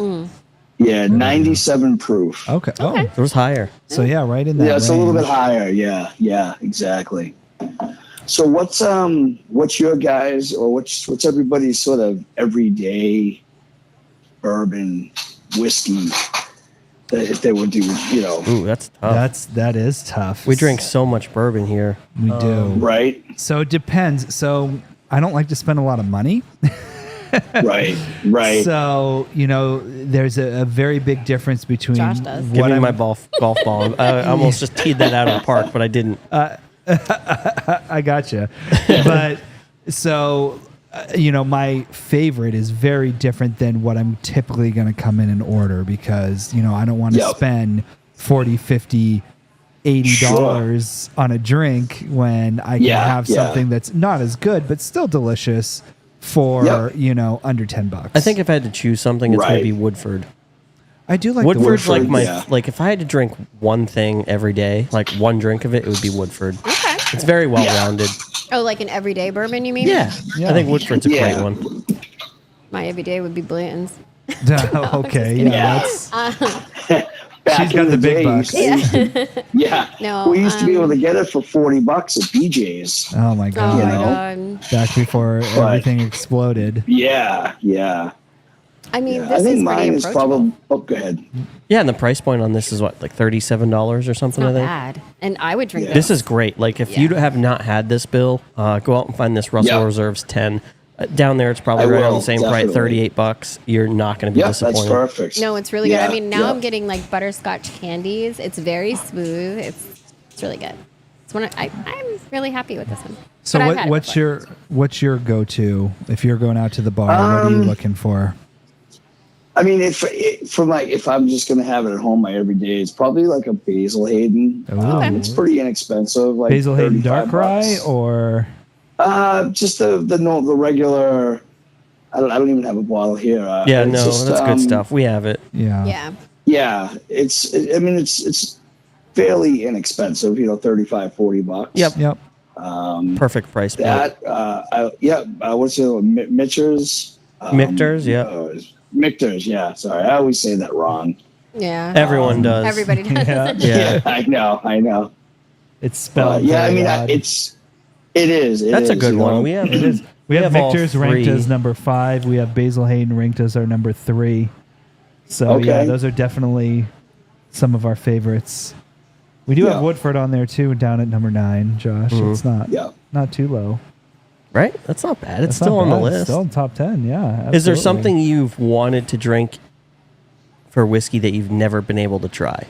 yeah, 97 proof. Okay. Oh, It was higher. so yeah, right in that Yeah, it's a little bit range. higher. Yeah, exactly. So what's your guys or what's everybody's sort of everyday bourbon whiskey that if they would do, Ooh, that's tough. That is tough. We drink so much bourbon here. We do. right? So it depends. So I don't like to spend a lot of money. Right. So there's a very big difference between Josh does. Give me I'm- my golf ball. I almost just teed that out of the park, but I didn't. I gotcha. But so, my favorite is very different than what I'm typically going to come in and order because, I don't want to Yep. spend $40, $50, $80 on a drink when I can Yeah, have yeah. something that's not as good, but still delicious for, Yep. under $10. I think if I had to choose something, it's going Right. to be Woodford. I do like Woodford's the like Woodford. my yeah. like if I had to drink one thing every day, like one drink of it, it would be Woodford. Okay. It's very well rounded. Oh, like an everyday bourbbon, you mean? Yeah. Yeah. I think Woodford's a Yeah. great one. My everyday would be Blanton's. Okay, kidding. yeah. Back She's got in the big days, bucks. Yeah. Yeah. No, We used to be able to get it for $40 at BJ's. Oh my Oh god! my know? god. Back before everything exploded. Yeah. I mean, I this think is mine pretty is approachable. probably. Oh, go ahead. Yeah, and the price point on this is what, like $37 or It's something, not I think. bad. And I would drink Yeah. This is great. Like if you Yeah. have not had this, Bill, go out and find this Russell Yeah. Reserves 10. Down there, it's probably I right on will, the same price, definitely. $38. You're not going to be Yep, disappointed. that's perfect. No, it's really Yeah, good. I mean, now yeah. I'm getting like butterscotch candies. It's very smooth. It's really good. It's one. I'm really happy with this one. So But I've had it before. what's your go-to if you're going out to the bar? What are you looking for? I mean, if I'm just gonna have it at home, my everyday, it's probably like a Basil Hayden. Ooh. It's pretty inexpensive, like Basil Hayden 35 Dark Rye bucks. or Just the regular. I don't even have a bottle here. Yeah, it's no, just, that's good stuff. We have it. yeah. Yeah. Yeah, it's fairly inexpensive. $35, $40. Yep. Yep. Perfect price point. What's the other one? Michter's? Michter's, yeah. Michter's, yeah. Sorry, I always say that wrong. Yeah. Everyone does. Everybody does. Yeah. Yeah. I know. It's spelled. Yeah, I very mean, odd. it is. That's a good one. We have It is. We have all Victor's ranked three. as number 5. We have Basil Hayden ranked as our number 3. So yeah, Okay. those are definitely some of our favorites. We do Yeah. have Woodford on there too, down at number 9. Josh, it's not too low. Right? That's not bad. It's That's still not on the bad. It's list. still in top 10. Yeah. Is there absolutely. something you've wanted to drink for whiskey that you've never been able to try?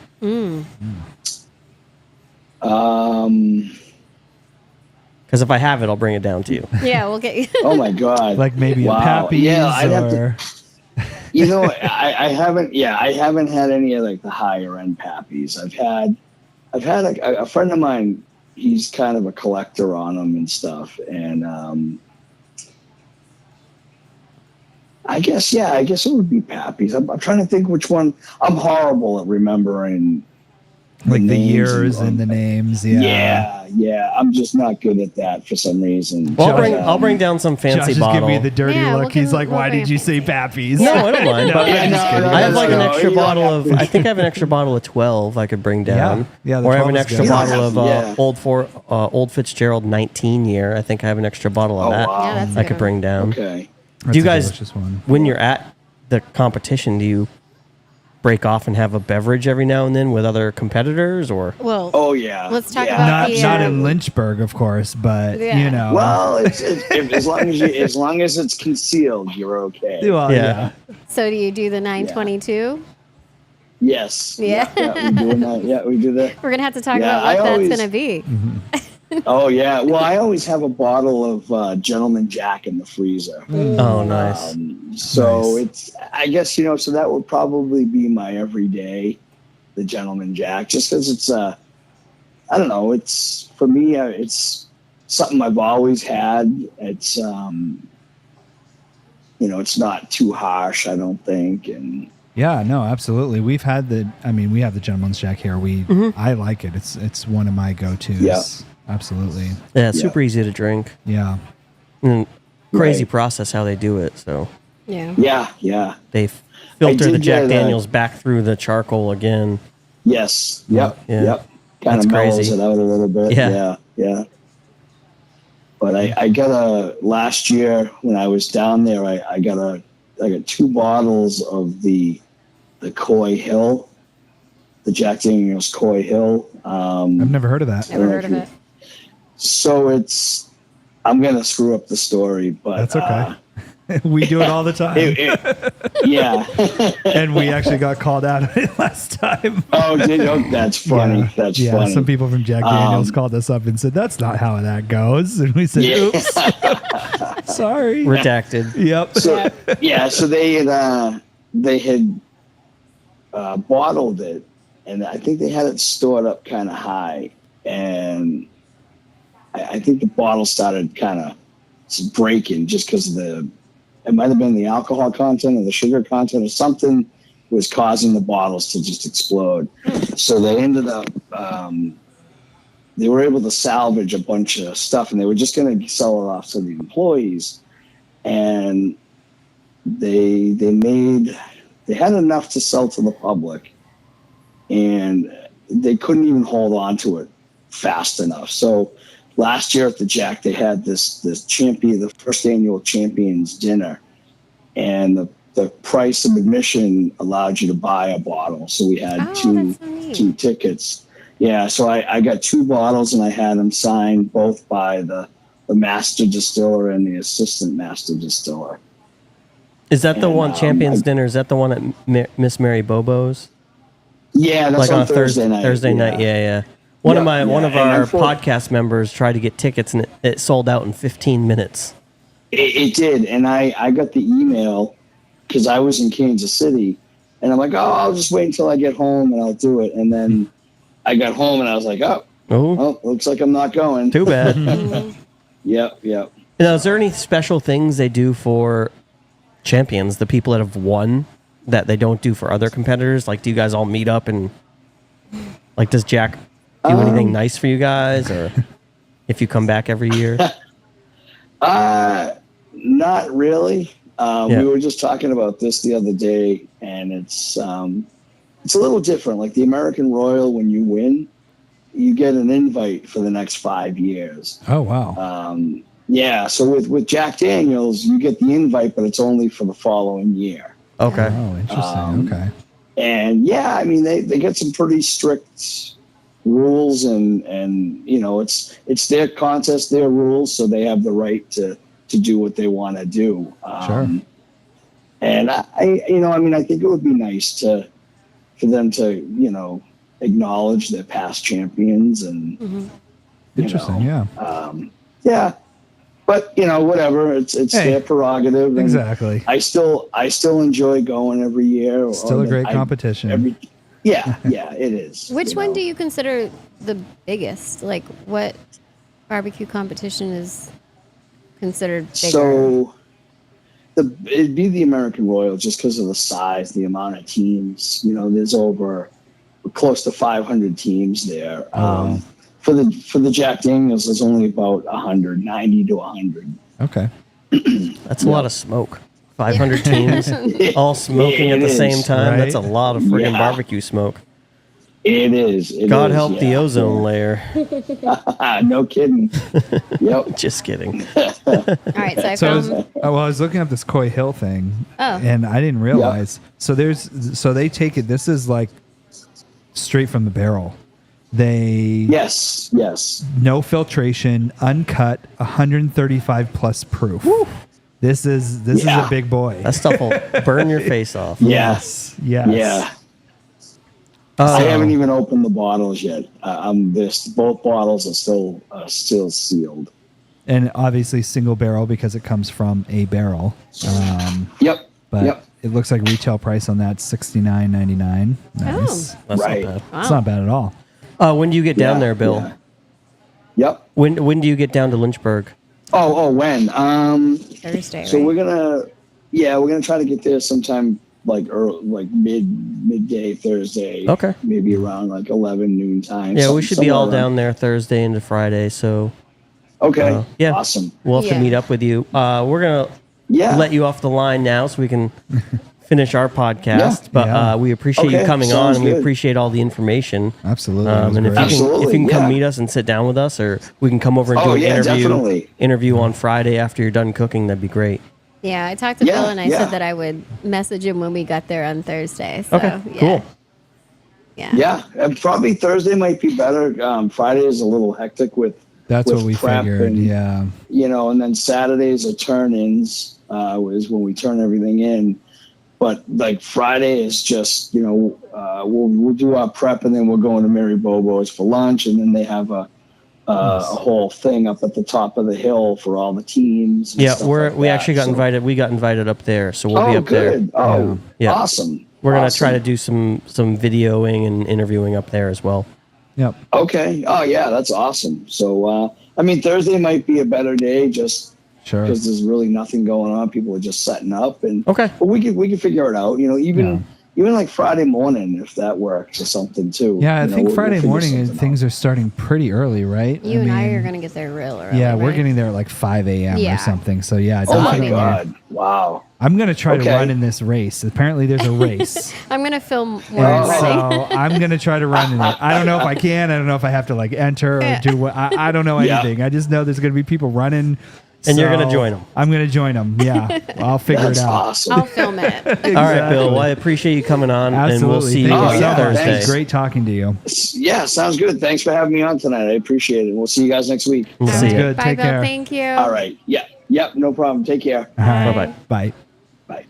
Because if I have it, I'll bring it down to you. Yeah, we'll get you. Oh my god! like maybe Wow. a Pappy's Yeah, I'd have to- or You know, I haven't. Yeah, I haven't had any of like the higher end Pappies. I've had a friend of mine he's kind of a collector on them and stuff. And I guess it would be Pappy's. I'm trying to think which one. I'm horrible at remembering Like the names years and the names. Yeah. I'm just not good at that for some reason. Well, Josh- I'll bring down some Josh fancy is bottle. giving me the dirty Yeah, look. we'll give He's him- like, we'll why bring did him you say Pappy's? No, I don't mind. But Yeah, no, I have like an no, extra you don't bottle have of. to. I think I have an extra bottle of 12 I could bring down. Yeah, the or I have 12 an is extra good. bottle of Yeah. Old Fitzgerald 19 year. I think I have an extra bottle of Oh, that wow. Yeah, that's a I good could one. bring down. Okay. That's Do you a guys- delicious one. When you're at the competition, do you break off and have a beverage every now and then with other competitors, or? Well, Oh yeah. Let's talk Yeah. about Not the, not uh, in Lynchburg, of course, but Yeah. you know. Well, as long as it's concealed, you're okay. Well, Yeah. so do you do the 922? Yes. Yeah. Yeah, we doing that. Yeah, we do that. We're gonna have to talk Yeah, about what I that's always- gonna be. Oh yeah. Well, I always have a bottle of Gentleman Jack in the freezer. Oh, nice. So Nice. it's, I guess, so that would probably be my everyday, the Gentleman Jack, just because it's, I don't know, it's, for me, it's something I've always had. It's, it's not too harsh, I don't think. And Yeah, no, absolutely. We have the Gentleman's Jack here. I like it. It's one of my go-tos. Yeah. Absolutely. Yeah, it's super easy to drink. Yeah. And crazy Right. process how they do it. So Yeah. yeah. they filter did the Jack get, Daniels back through the charcoal again. Yes. Yep. Yeah. Yep. Kind That's of mellows crazy. it out a little bit. Yeah. Yeah. But I got last year when I was down there, I got 2 bottles of the Coy Hill, the Jack Daniels Coy Hill. I've never heard of that. Never heard of it. So I'm gonna screw up the story, but That's okay. We do it all the time. yeah. And we actually got called out on it last time. That's funny. Yeah. That's Yeah, funny. some people from Jack Daniels called us up and said, that's not how that goes. And we said, Yeah. oops. Sorry. Redacted. Yep. So they had bottled it, and I think they had it stored up kind of high, and I think the bottle started kind of breaking just because it might have been the alcohol content or the sugar content or something was causing the bottles to just explode. So they ended up, they were able to salvage a bunch of stuff, and they were just going to sell it off to the employees. And they had enough to sell to the public, and they couldn't even hold on to it fast enough. So last year at the Jack, they had this the first annual Champions Dinner, and the price of admission allowed you to buy a bottle. So we had Oh, that's so neat. two tickets. Yeah, so I got 2 bottles, and I had them signed both by the master distiller and the assistant master distiller. Is that the And, one, Champions Dinner? Is that the one at Miss Mary Bobo's? Yeah, that's Like on a Thursday night. Thursday night, yeah. One of Yeah, one yeah. of And our unfor- podcast members tried to get tickets, and it sold out in 15 minutes. It did, and I got the email because I was in Kansas City, and I'm like, I'll just wait until I get home and I'll do it. And then I got home and I was like, Oh, well, looks like I'm not going. too bad. Yep. Now, is there any special things they do for champions, the people that have won, that they don't do for other competitors? Like, do you guys all meet up and, like, does Jack do anything nice for you guys, or if you come back every year? Not really. Yeah. We were just talking about this the other day, and it's a little different. Like the American Royal, when you win, you get an invite for the next 5 years. Oh, wow. Yeah, so with Jack Daniels, you get the invite, but it's only for the following year. Okay. Oh, interesting. Okay. And yeah, I mean, they get some pretty strict rules, and it's their contest, their rules, so they have the right to do what they want to do. Sure. And I think it would be nice for them to, acknowledge their past champions and Interesting. Yeah. yeah. But whatever, it's Hey, their prerogative. And exactly. I still enjoy going every year. Still a great competition. Yeah, it is. Which one do you consider the biggest? Like, what barbecue competition is considered bigger? So, it'd be the American Royal just because of the size, the amount of teams. There's over close to 500 teams there. For the Jack Daniels, there's only about 190 to 100. Okay. That's a lot of smoke. 500 teams all smoking at the same time. right? That's a lot of friggin' Yeah. barbecue smoke. It is. God help the ozone layer. No kidding. Yep. Just kidding. All right, so I found. I was looking up this Coy Hill thing, Oh. and I didn't realize. So they take it. This is like straight from the barrel. They Yes. no filtration, uncut, 135 plus proof. This is a big boy. That stuff will burn your face off. Yes. Yeah. I haven't even opened the bottles yet. Both bottles are still sealed. And obviously single barrel because it comes from a barrel. Yep. But Yep. it looks like retail price on that $69.99. Nice. That's Right. not It's not bad at all. bad. When do you get down Yeah, there, Bill? yeah. Yep. When do you get down to Lynchburg? When? Thursday. So right? we're gonna try to get there sometime like midday Thursday. Okay. Maybe around like 11 noon time. Yeah, we should be all somewhere around- down there Thursday into Friday. So Okay. yeah. Awesome. we'll have to Yeah. meet up with you. We're going to Yeah. let you off the line now so we can finish our podcast. Yeah. But Yeah. we appreciate you Okay, coming on, sounds and we good. appreciate all the information. Absolutely. It was And if great. you can Absolutely, come yeah. meet us and sit down with us, or we can come over and Oh, do an yeah, definitely. interview on Friday after you're done cooking, that'd be great. Yeah, I talked to Yeah, Bill and I yeah. said that I would message him when we got there on Thursday. So, Okay, yeah. cool. Yeah. Yeah. And probably Thursday might be better. Friday is a little hectic with That's with what we prep figured. and, Yeah. And then Saturdays are turn-ins, is when we turn everything in. But like Friday is just, we'll do our prep and then we're going to Mary Bobo's for lunch, and then they have a whole thing up at the top of the hill for all the teams. And Yeah, stuff like we that. actually got So- invited. We got invited up there, so we'll be up good. there. Oh, Yeah. awesome. We're gonna Awesome. try to do some videoing and interviewing up there as well. Yep. Okay. Oh, yeah, that's awesome. So, Thursday might be a better day just Sure. because there's really nothing going on. People are just setting up, and Okay. but we can figure it out. Even like Friday morning, if that works or something too. Yeah, I think we'll Friday figure morning something things are starting pretty early, right? You and I mean, are going to get there real early. Yeah, we're right? getting there at like 5 a.m. Yeah. or something. So yeah, Oh my definitely. God! Wow. I'm gonna try to Okay. run in this race. Apparently, there's a race, I'm going to film more and running. so I'm gonna try to run in it. I don't know if I can. I don't know if I have to like enter or Yeah. do what. I don't know Yeah. anything. I just know there's gonna be people running. And you're gonna so join 'em. I'm gonna join them. Yeah, I'll figure That's it out. awesome. I'll film it. All right, Bill. Well, I appreciate you coming on, and we'll Absolutely. see you Thank Oh, on you so yeah, much. Thursday. It's great talking to you. Yeah, sounds good. Thanks for having me on tonight. I appreciate it. We'll see you guys next week. We'll All see Sounds you. good. Bye, Take Bill. care. Thank you. All right. Yeah. Yep. No problem. Take care. All right. Bye-bye. Bye. Bye.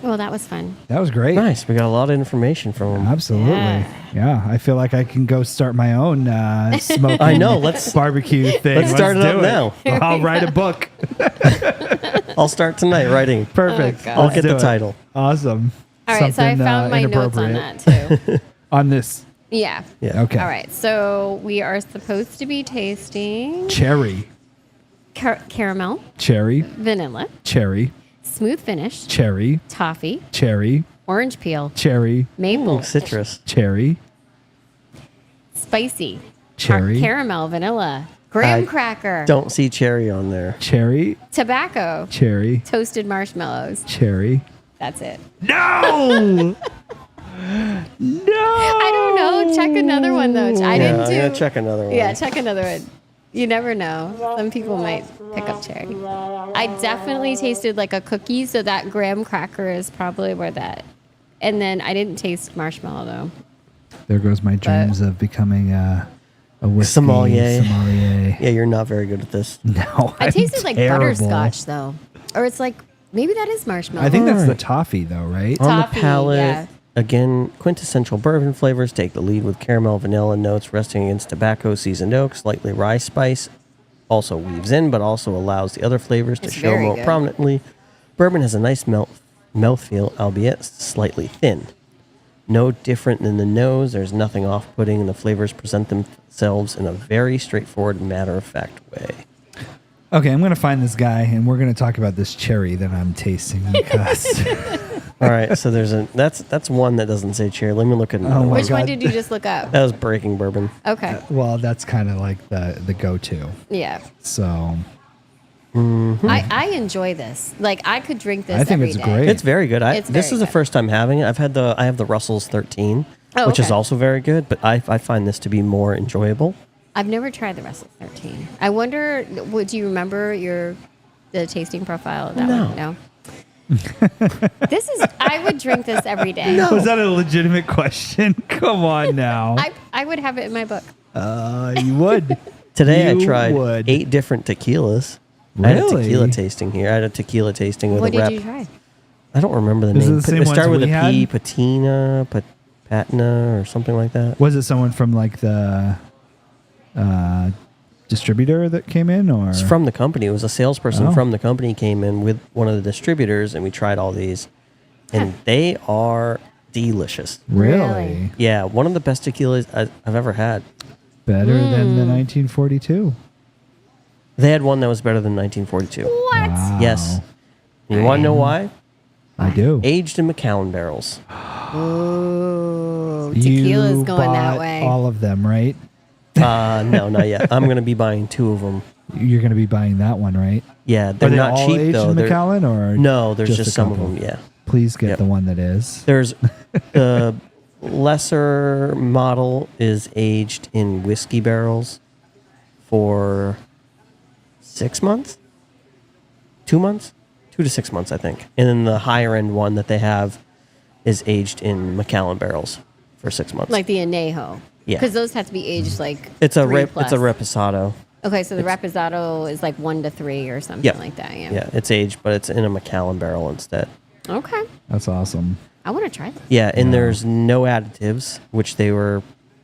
Well, that was fun. That was great. Nice. We got a lot of information from him. Absolutely. Yeah. I feel like I can go start my own smoking I know, let's- barbecue thing. let's start it do up now. I'll write a book. I'll start tonight writing. Perfect. Oh, God. I'll Let's get do the it. title. Awesome. All right, so I Something, found my notes on inappropriate. that too. On this. Yeah. Yeah. Okay. All right, so we are supposed to be tasting Cherry. caramel, Cherry. vanilla, Cherry. smooth finish, Cherry. toffee, Cherry. orange peel, Cherry. maple, Citrus. Cherry. spicy, Cherry. caramel, vanilla, graham I cracker, Don't see cherry on there. Cherry. tobacco, Cherry. toasted marshmallows. Cherry. That's it. No! No! I don't know. Check another one though. I Yeah, didn't I'm do. gonna check another one. Yeah, check another one. You never know. Some people might pick up cherry. I definitely tasted like a cookie, so that graham cracker is probably where that. And then I didn't taste marshmallow though. There goes my dreams of becoming a whiskey Sommelier. sommelier. Yeah, you're not very good at this. No, I I'm tasted like terrible. butterscotch though, or it's like maybe that is marshmallow. I think that's the Alright. toffee though, right? On the Toffee, palate, yeah. again, quintessential bourbon flavors take the lead with caramel, vanilla notes resting against tobacco, seasoned oak, slightly rye spice. Also weaves in, but also allows the other flavors to It's show very more good. prominently. Bourbon has a nice mouthfeel, albeit slightly thin. No different than the nose. There's nothing off-putting, and the flavors present themselves in a very straightforward and matter-of-fact way. Okay, I'm going to find this guy, and we're going to talk about this cherry that I'm tasting because All right, so that's one that doesn't say cherry. Let me look at another Oh my one. Which one God. did you just look up? That was Breaking Bourbon. Okay. well, that's kind of like the go-to. Yeah. So I enjoy this. Like, I could drink this I think every it's day. great. It's very good. It's This very is the good. first time having it. I have the Russell's 13, Oh, which is okay. also very good, but I find this to be more enjoyable. I've never tried the Russell 13. I wonder, would you remember the tasting profile of that No. one? No. I would drink this every day. Was that a legitimate question? Come on now. I would have it in my book. You would. Today You I tried would. 8 different tequilas. I had a Really? tequila tasting here. I had a tequila tasting with What a rep. did you try? I don't remember the Is it name. the same It started ones with we a P, had? patina, patina, or something like that. Was it someone from like the distributor that came in, or It's from the company. It was a salesperson Oh. from the company came in with one of the distributors, and we tried all these, and they are delicious. really Really? Yeah, one of the best tequilas I've ever had. better than Hmm. the 1942? They had one that was better than 1942. What? Wow. Yes. You want to know why? I do. Aged in Macallan barrels. Ooh, tequila's You going that bought way. all of them, right? No, not yet. I'm going to be buying 2 of them. You're going to be buying that one, right? Yeah, Are they're they not all cheap aged though. in They're- Macallan, or No, there's a just some of couple? them. Yeah. Please get Yep. the one that is. There's the lesser model is aged in whiskey barrels for 6 months, 2 months, 2 to 6 months, I think. And then the higher end one that they have is aged in Macallan barrels for 6 months. Like the añejo. Yeah. Because those have to be aged like it's a 3 it's a plus. reposado. Okay, so the reposado is like 1 to 3 or something Yeah. like that. Yeah. Yeah, it's aged, but it's in a Macallan barrel instead. Okay. That's awesome. I want to try this. Yeah, and there's no additives, which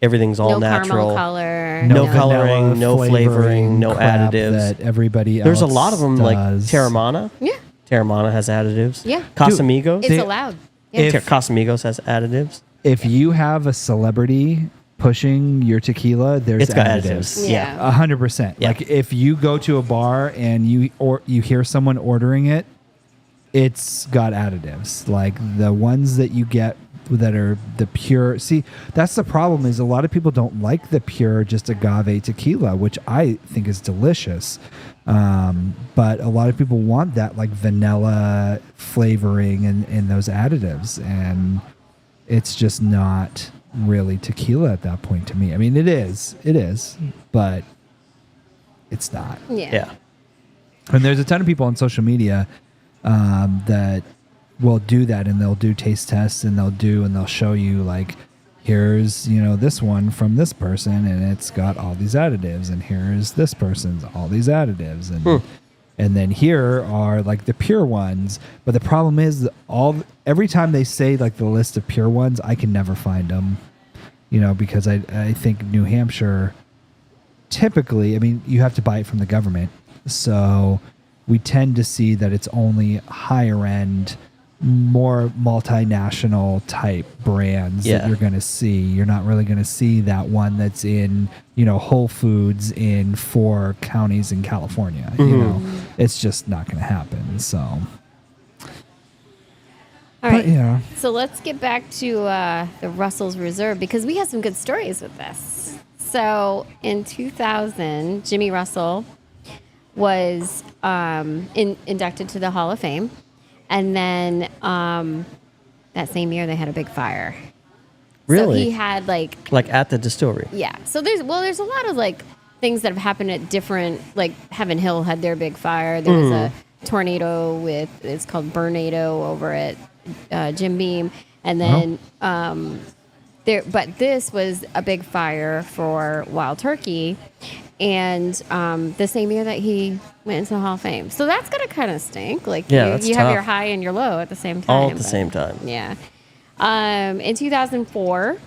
everything's all No natural. caramel color. No vanilla coloring, no flavoring, no crap additives. That everybody else There's a lot of them, like does. Terramana. Yeah. Terramana has additives. Yeah. Casamigos. It's They- allowed. Yeah. If- Casamigos has additives. If you have a celebrity pushing your tequila, there's It's got additives. additives. Yeah. 100%. Yeah. Like if you go to a bar and you hear someone ordering it, it's got additives. Like the ones that you get that are the pure. See, that's the problem is a lot of people don't like the pure just agave tequila, which I think is delicious. But a lot of people want that like vanilla flavoring and those additives, and it's just not really tequila at that point to me. I mean, it is, but it's not. Yeah. Yeah. And there's a ton of people on social media that will do that, and they'll do taste tests, and they'll show you like, here's this one from this person, and it's got all these additives, and here's this person's all these additives, and then here are like the pure ones. But the problem is that every time they say like the list of pure ones, I can never find them, because I think New Hampshire typically, I mean, you have to buy it from the government. So we tend to see that it's only higher end, more multinational type brands that Yeah. you're going to see. You're not really going to see that one that's in, Whole Foods in 4 counties in California. It's just not going to happen. So, All right. but yeah. So let's get back to the Russell's Reserve because we have some good stories with this. So in 2000, Jimmy Russell was inducted to the Hall of Fame. And then that same year, they had a big fire. Really? So he had like at the distillery. yeah. So there's a lot of like things that have happened at different, like Heaven Hill had their big fire. There was a tornado it's called Burnado over at Jim Beam. And then but this was a big fire for Wild Turkey. And the same year that he went into the Hall of Fame. So that's going to kind of stink. Like Yeah, that's you have tough. your high and your low at the same time. All at the but- same time. Yeah. In 2004,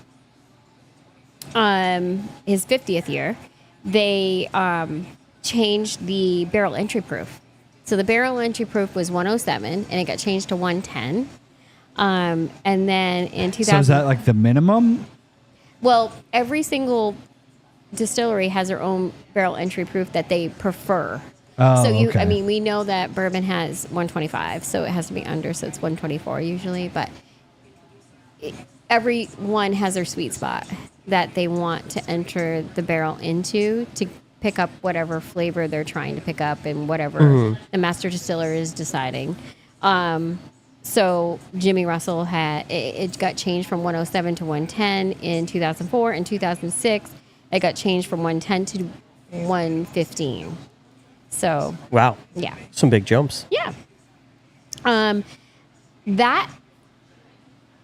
his 50th year, they changed the barrel entry proof. So the barrel entry proof was 107, and it got changed to 110. And then in 2000, So is that like the minimum? well, every single distillery has their own barrel entry proof that they prefer. Oh, So okay. I mean, we know that bourbon has 125, so it has to be under, so it's 124 usually. But everyone has their sweet spot that they want to enter the barrel into to pick up whatever flavor they're trying to pick up and whatever the master distiller is deciding. So Jimmy Russell it got changed from 107 to 110 in 2004. In 2006, it got changed from 110 to 115. So Wow. yeah. Some big jumps. Yeah.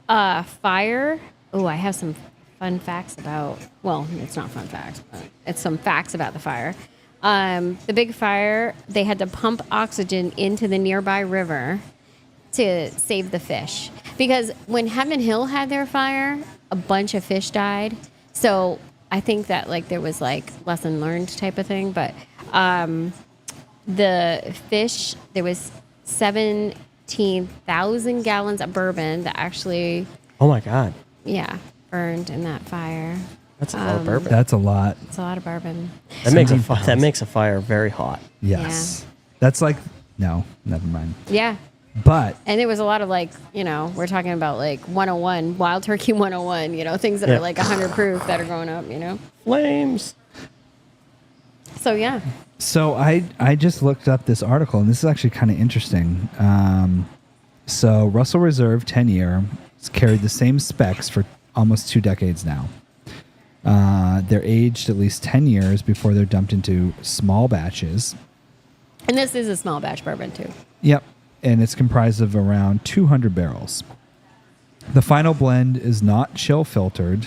That fire. Oh, I have some fun facts about. Well, it's not fun facts, but it's some facts about the fire. The big fire. They had to pump oxygen into the nearby river to save the fish, because when Heaven Hill had their fire, a bunch of fish died. So I think that like there was like lesson learned type of thing, but. The fish, there was 17,000 gallons of bourbon that actually, Oh my God. burned in that fire. That's a lot of bourbon. That's a lot. It's a lot of bourbon. That makes a 17,000. that makes a fire very hot. Yes. That's like, no, never mind. Yeah. But And there was a lot of like, we're talking about like 101, Wild Turkey 101, things that Yeah. are like 100 proof that are going up, Flames. So yeah. so I just looked up this article, and this is actually kind of interesting. So Russell Reserve 10-year has carried the same specs for almost 2 decades now. They're aged at least 10 years before they're dumped into small batches. And this is a small batch bourbon too. Yep. And it's comprised of around 200 barrels. The final blend is not chill filtered,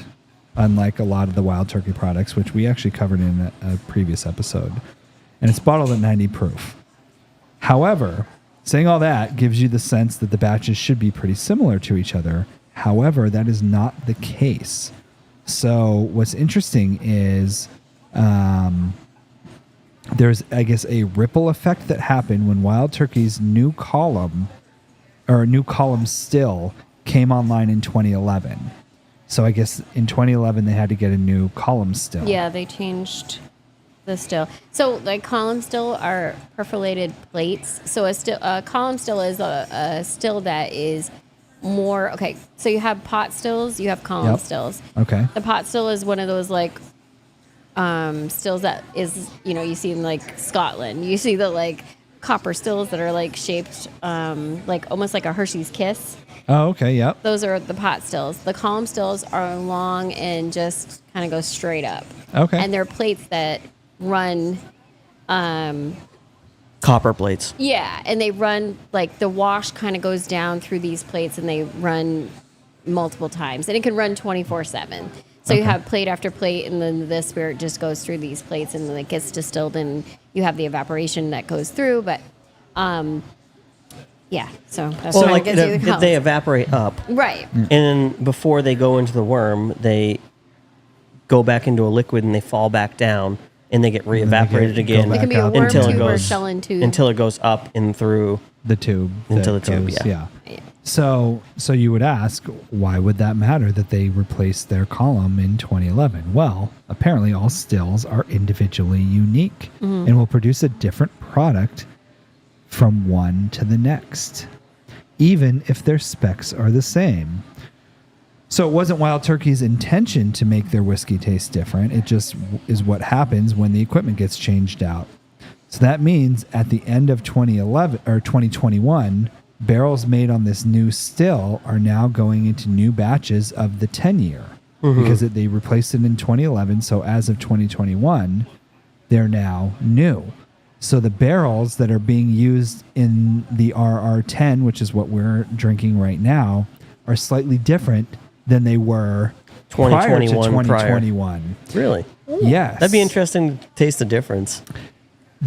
unlike a lot of the Wild Turkey products, which we actually covered in a previous episode. And it's bottled at 90 proof. However, saying all that gives you the sense that the batches should be pretty similar to each other. However, that is not the case. So what's interesting is there's, I guess, a ripple effect that happened when Wild Turkey's new column still came online in 2011. So I guess in 2011 they had to get a new column still. Yeah, they changed the still. So like column still are perforated plates. So a column still is a still that is more, okay, so you have pot stills, you have column Yep. stills. Okay. The pot still is one of those like stills that is, you see in like Scotland. You see the like copper stills that are like shaped like almost like a Hershey's Kiss. Oh, okay. Yep. Those are the pot stills. The column stills are long and just kind of go straight up. Okay. And they're plates that run, Copper plates. yeah, and they run like the wash kind of goes down through these plates and they run multiple times. And it can run 24/7. So you have plate after plate, and then the spirit just goes through these plates and then it gets distilled, and you have the evaporation that goes through. But, yeah, so that's Well, why like it gives you the color. they evaporate up, Right. and then before they go into the worm, they go back into a liquid and they fall back down, and they get re-evaporated go again back It can be a up worm until it tube or goes shell and tube. until it goes up and through. The tube. Into that the tube, yeah. Yeah. So you would ask, why would that matter that they replaced their column in 2011? Well, apparently all stills are individually unique and will produce a different product from one to the next, even if their specs are the same. So it wasn't Wild Turkey's intention to make their whiskey taste different. It just is what happens when the equipment gets changed out. So that means at the end of 2011 or 2021, barrels made on this new still are now going into new batches of the 10-year because they replaced it in 2011. So as of 2021, they're now new. So the barrels that are being used in the RR10, which is what we're drinking right now, are slightly different than they were prior to 2021 prior. 2021. Really, Yes. that'd be interesting to taste the difference.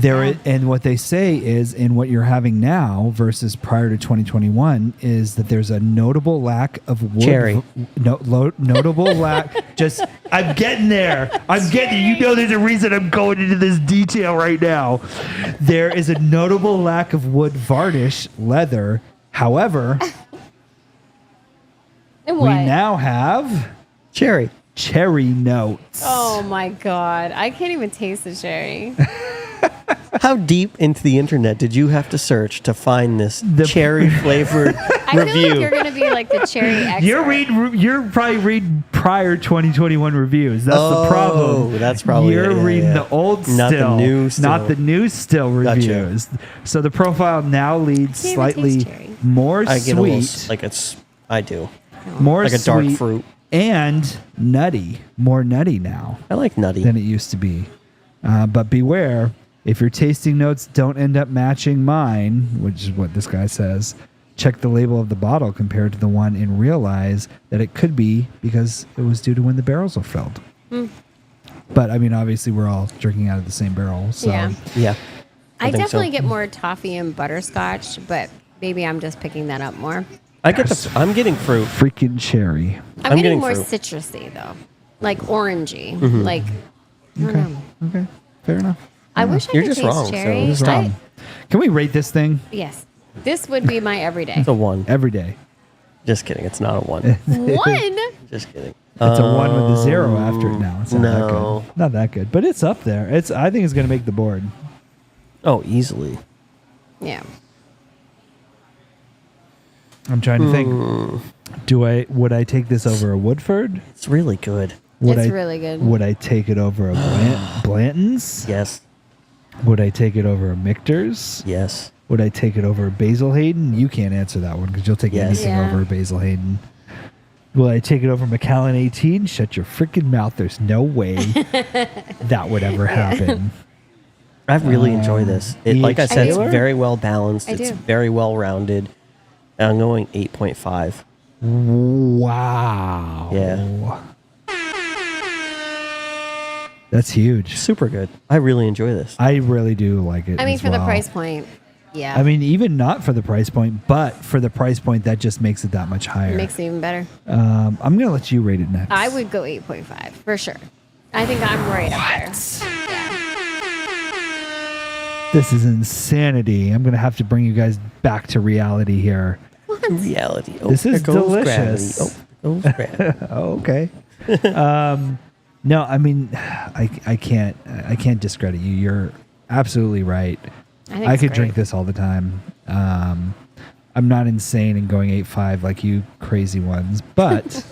And what they say is in what you're having now versus prior to 2021 is that there's a notable lack of wood. Cherry. Notable lack. Just, I'm getting there. There's a reason I'm going into this detail right now. There is a notable lack of wood varnish leather. However, And We what? now have Cherry. cherry notes. Oh my god, I can't even taste the cherry. How deep into the internet did you have to search to find this The- cherry flavored I feel like review? you're gonna be like the cherry expert. You're probably reading prior 2021 reviews. That's the problem. That's probably you're it. Yeah, reading yeah. the old Not the still, new still. not the new still Gotcha. reviews. So the profile now leads Can't even slightly taste cherry. more I get a little sweet, I do. more Like a dark sweet fruit. and nutty, more nutty now I like nutty. than it used to be. But beware, if your tasting notes don't end up matching mine, which is what this guy says, check the label of the bottle compared to the one and realize that it could be because it was due to when the barrels were filled. But I mean, obviously, we're all drinking out of the same barrel. So Yeah. Yeah. I think so. definitely get more toffee and butterscotch, but maybe I'm just picking that up more. I'm getting fruit. freaking cherry. I'm I'm getting getting more fruit. citrusy though, like orangey. Mm-hmm. Like I don't know. Okay, fair enough. I wish I You're could just taste wrong, so cherry. this is Wrong. Can we rate this thing Yes, this would be my everyday. It's a 1. every day? Just kidding. It's not a 1. One. Just kidding. It's a 1 with a 0 after it now. It's not that no. good. Not that good, but it's up there. I think it's going to make the board. Oh, easily. Yeah. I'm trying to think. Would I take this over a Woodford? It's really good. Would It's I, really good. Would I take it over a Blanton's? Yes. Would I take it over a Michter's? Yes. Would I take it over a Basil Hayden? You can't answer that one because you'll take Yes. anything Yeah. over a Basil Hayden. Will I take it over Macallan 18? Shut your freaking mouth. There's no way that would ever happen. I really enjoy this. Like I said, it's Taylor? very well balanced. I It's do. very well rounded. And I'm going 8.5. Wow. Yeah. That's huge. Super good. I really enjoy this. I really do like it. I mean, as for the well. price point, yeah. I mean, even not for the price point, but for the price point, that just makes it that much higher. it makes it even better. I'm going to let you rate it next. I would go 8.5 for sure. I think I'm right up there. Yeah. This is insanity. I'm going to have to bring you guys back to reality here. Reality. Oh, This there is goes delicious. Gravity. Oh, there goes gravity. Oh, okay. No, I mean, I can't discredit you. You're absolutely right. think I it's could drink great. this all the time. I'm not insane and going 8.5 like you crazy ones, but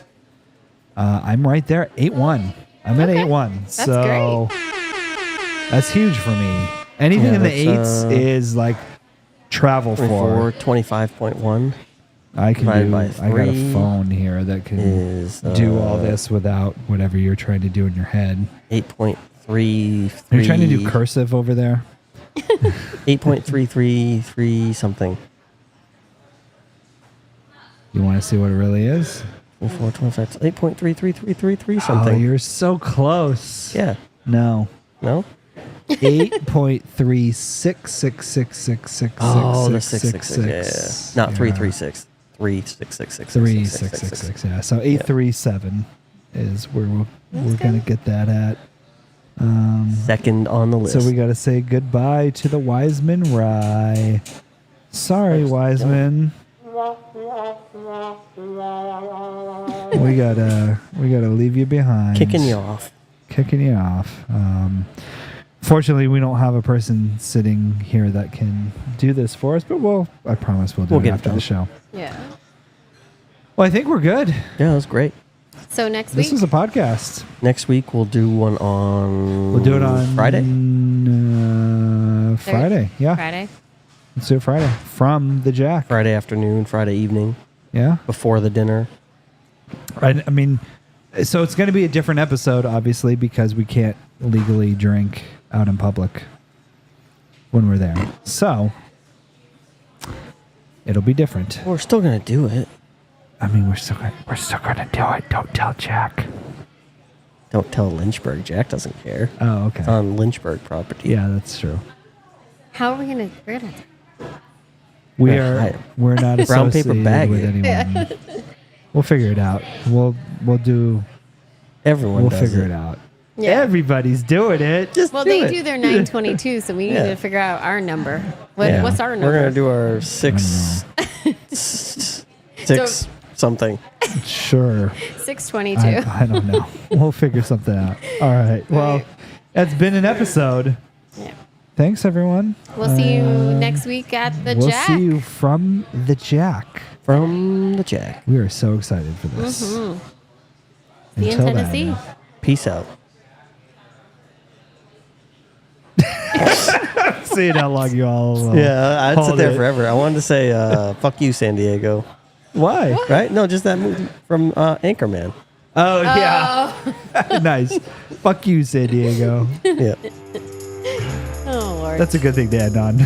I'm right there, 8.1. I'm at Okay. 8.1. That's So that's huge for me. Anything Yeah, in the that's, 8s is like travel for. 25.1 I can divided do. by I got a 3 phone here that can is do all this without whatever you're trying to do in your head. 8.33. Are you trying to do cursive over there? 8.333 something. You want to see what it really is? 24, 25, 8.33333 Oh, something. you're so close. Yeah. No. No? 8.36666666. Oh, the 666. Yeah. Not 336. 3666. 3666. Yeah. So 837 is where we're going to get that at. Second on the list. So we got to say goodbye to the Wiseman Rye. Sorry, Wiseman. We gotta leave you behind. Kicking you off. Kicking you off. Fortunately, we don't have a person sitting here that can do this for us, but I promise we'll do We'll it get it after the done. show. Yeah. Well, I think we're good. Yeah, that was great. So next This week, was a podcast. Next week we'll do one on. We'll do it on Friday. Friday. Yeah. Friday. Let's do it Friday from the Jack. Friday afternoon, Friday evening, Yeah. before the dinner. I mean, so it's going to be a different episode, obviously, because we can't legally drink out in public when we're there. So it'll be different. We're still gonna do it. I mean, we're still going to do it. Don't tell Jack. Don't tell Lynchburg. Jack doesn't care. Oh, okay. It's on Lynchburg property. Yeah, that's true. How are we gonna? We're gonna. We're not Brown paper associated bag with it. anyone. We'll figure it out. We'll do. Everyone We'll does figure it out. Yeah. Everybody's doing it. Just Well, do they it. do their 922, so we need Yeah. to figure out our number. Yeah. What's our number? We're gonna do our six something. Sure. 6:22. I don't know. We'll figure something out. All right. Well, that's been an episode. Yeah. Thanks, everyone. We'll see you next week at the We'll Jack. see you from the Jack. From the Jack. We are so excited for this. See you in Until Tennessee. then. Peace out. Seeing how long you all. Yeah, I'd sit hold there it. forever. I wanted to say, fuck you, San Diego. Why? Right? No, just that movie from Anchorman. Oh, yeah. Nice. Fuck you, San Diego. Yeah. Oh, Lord. That's a good thing to end on.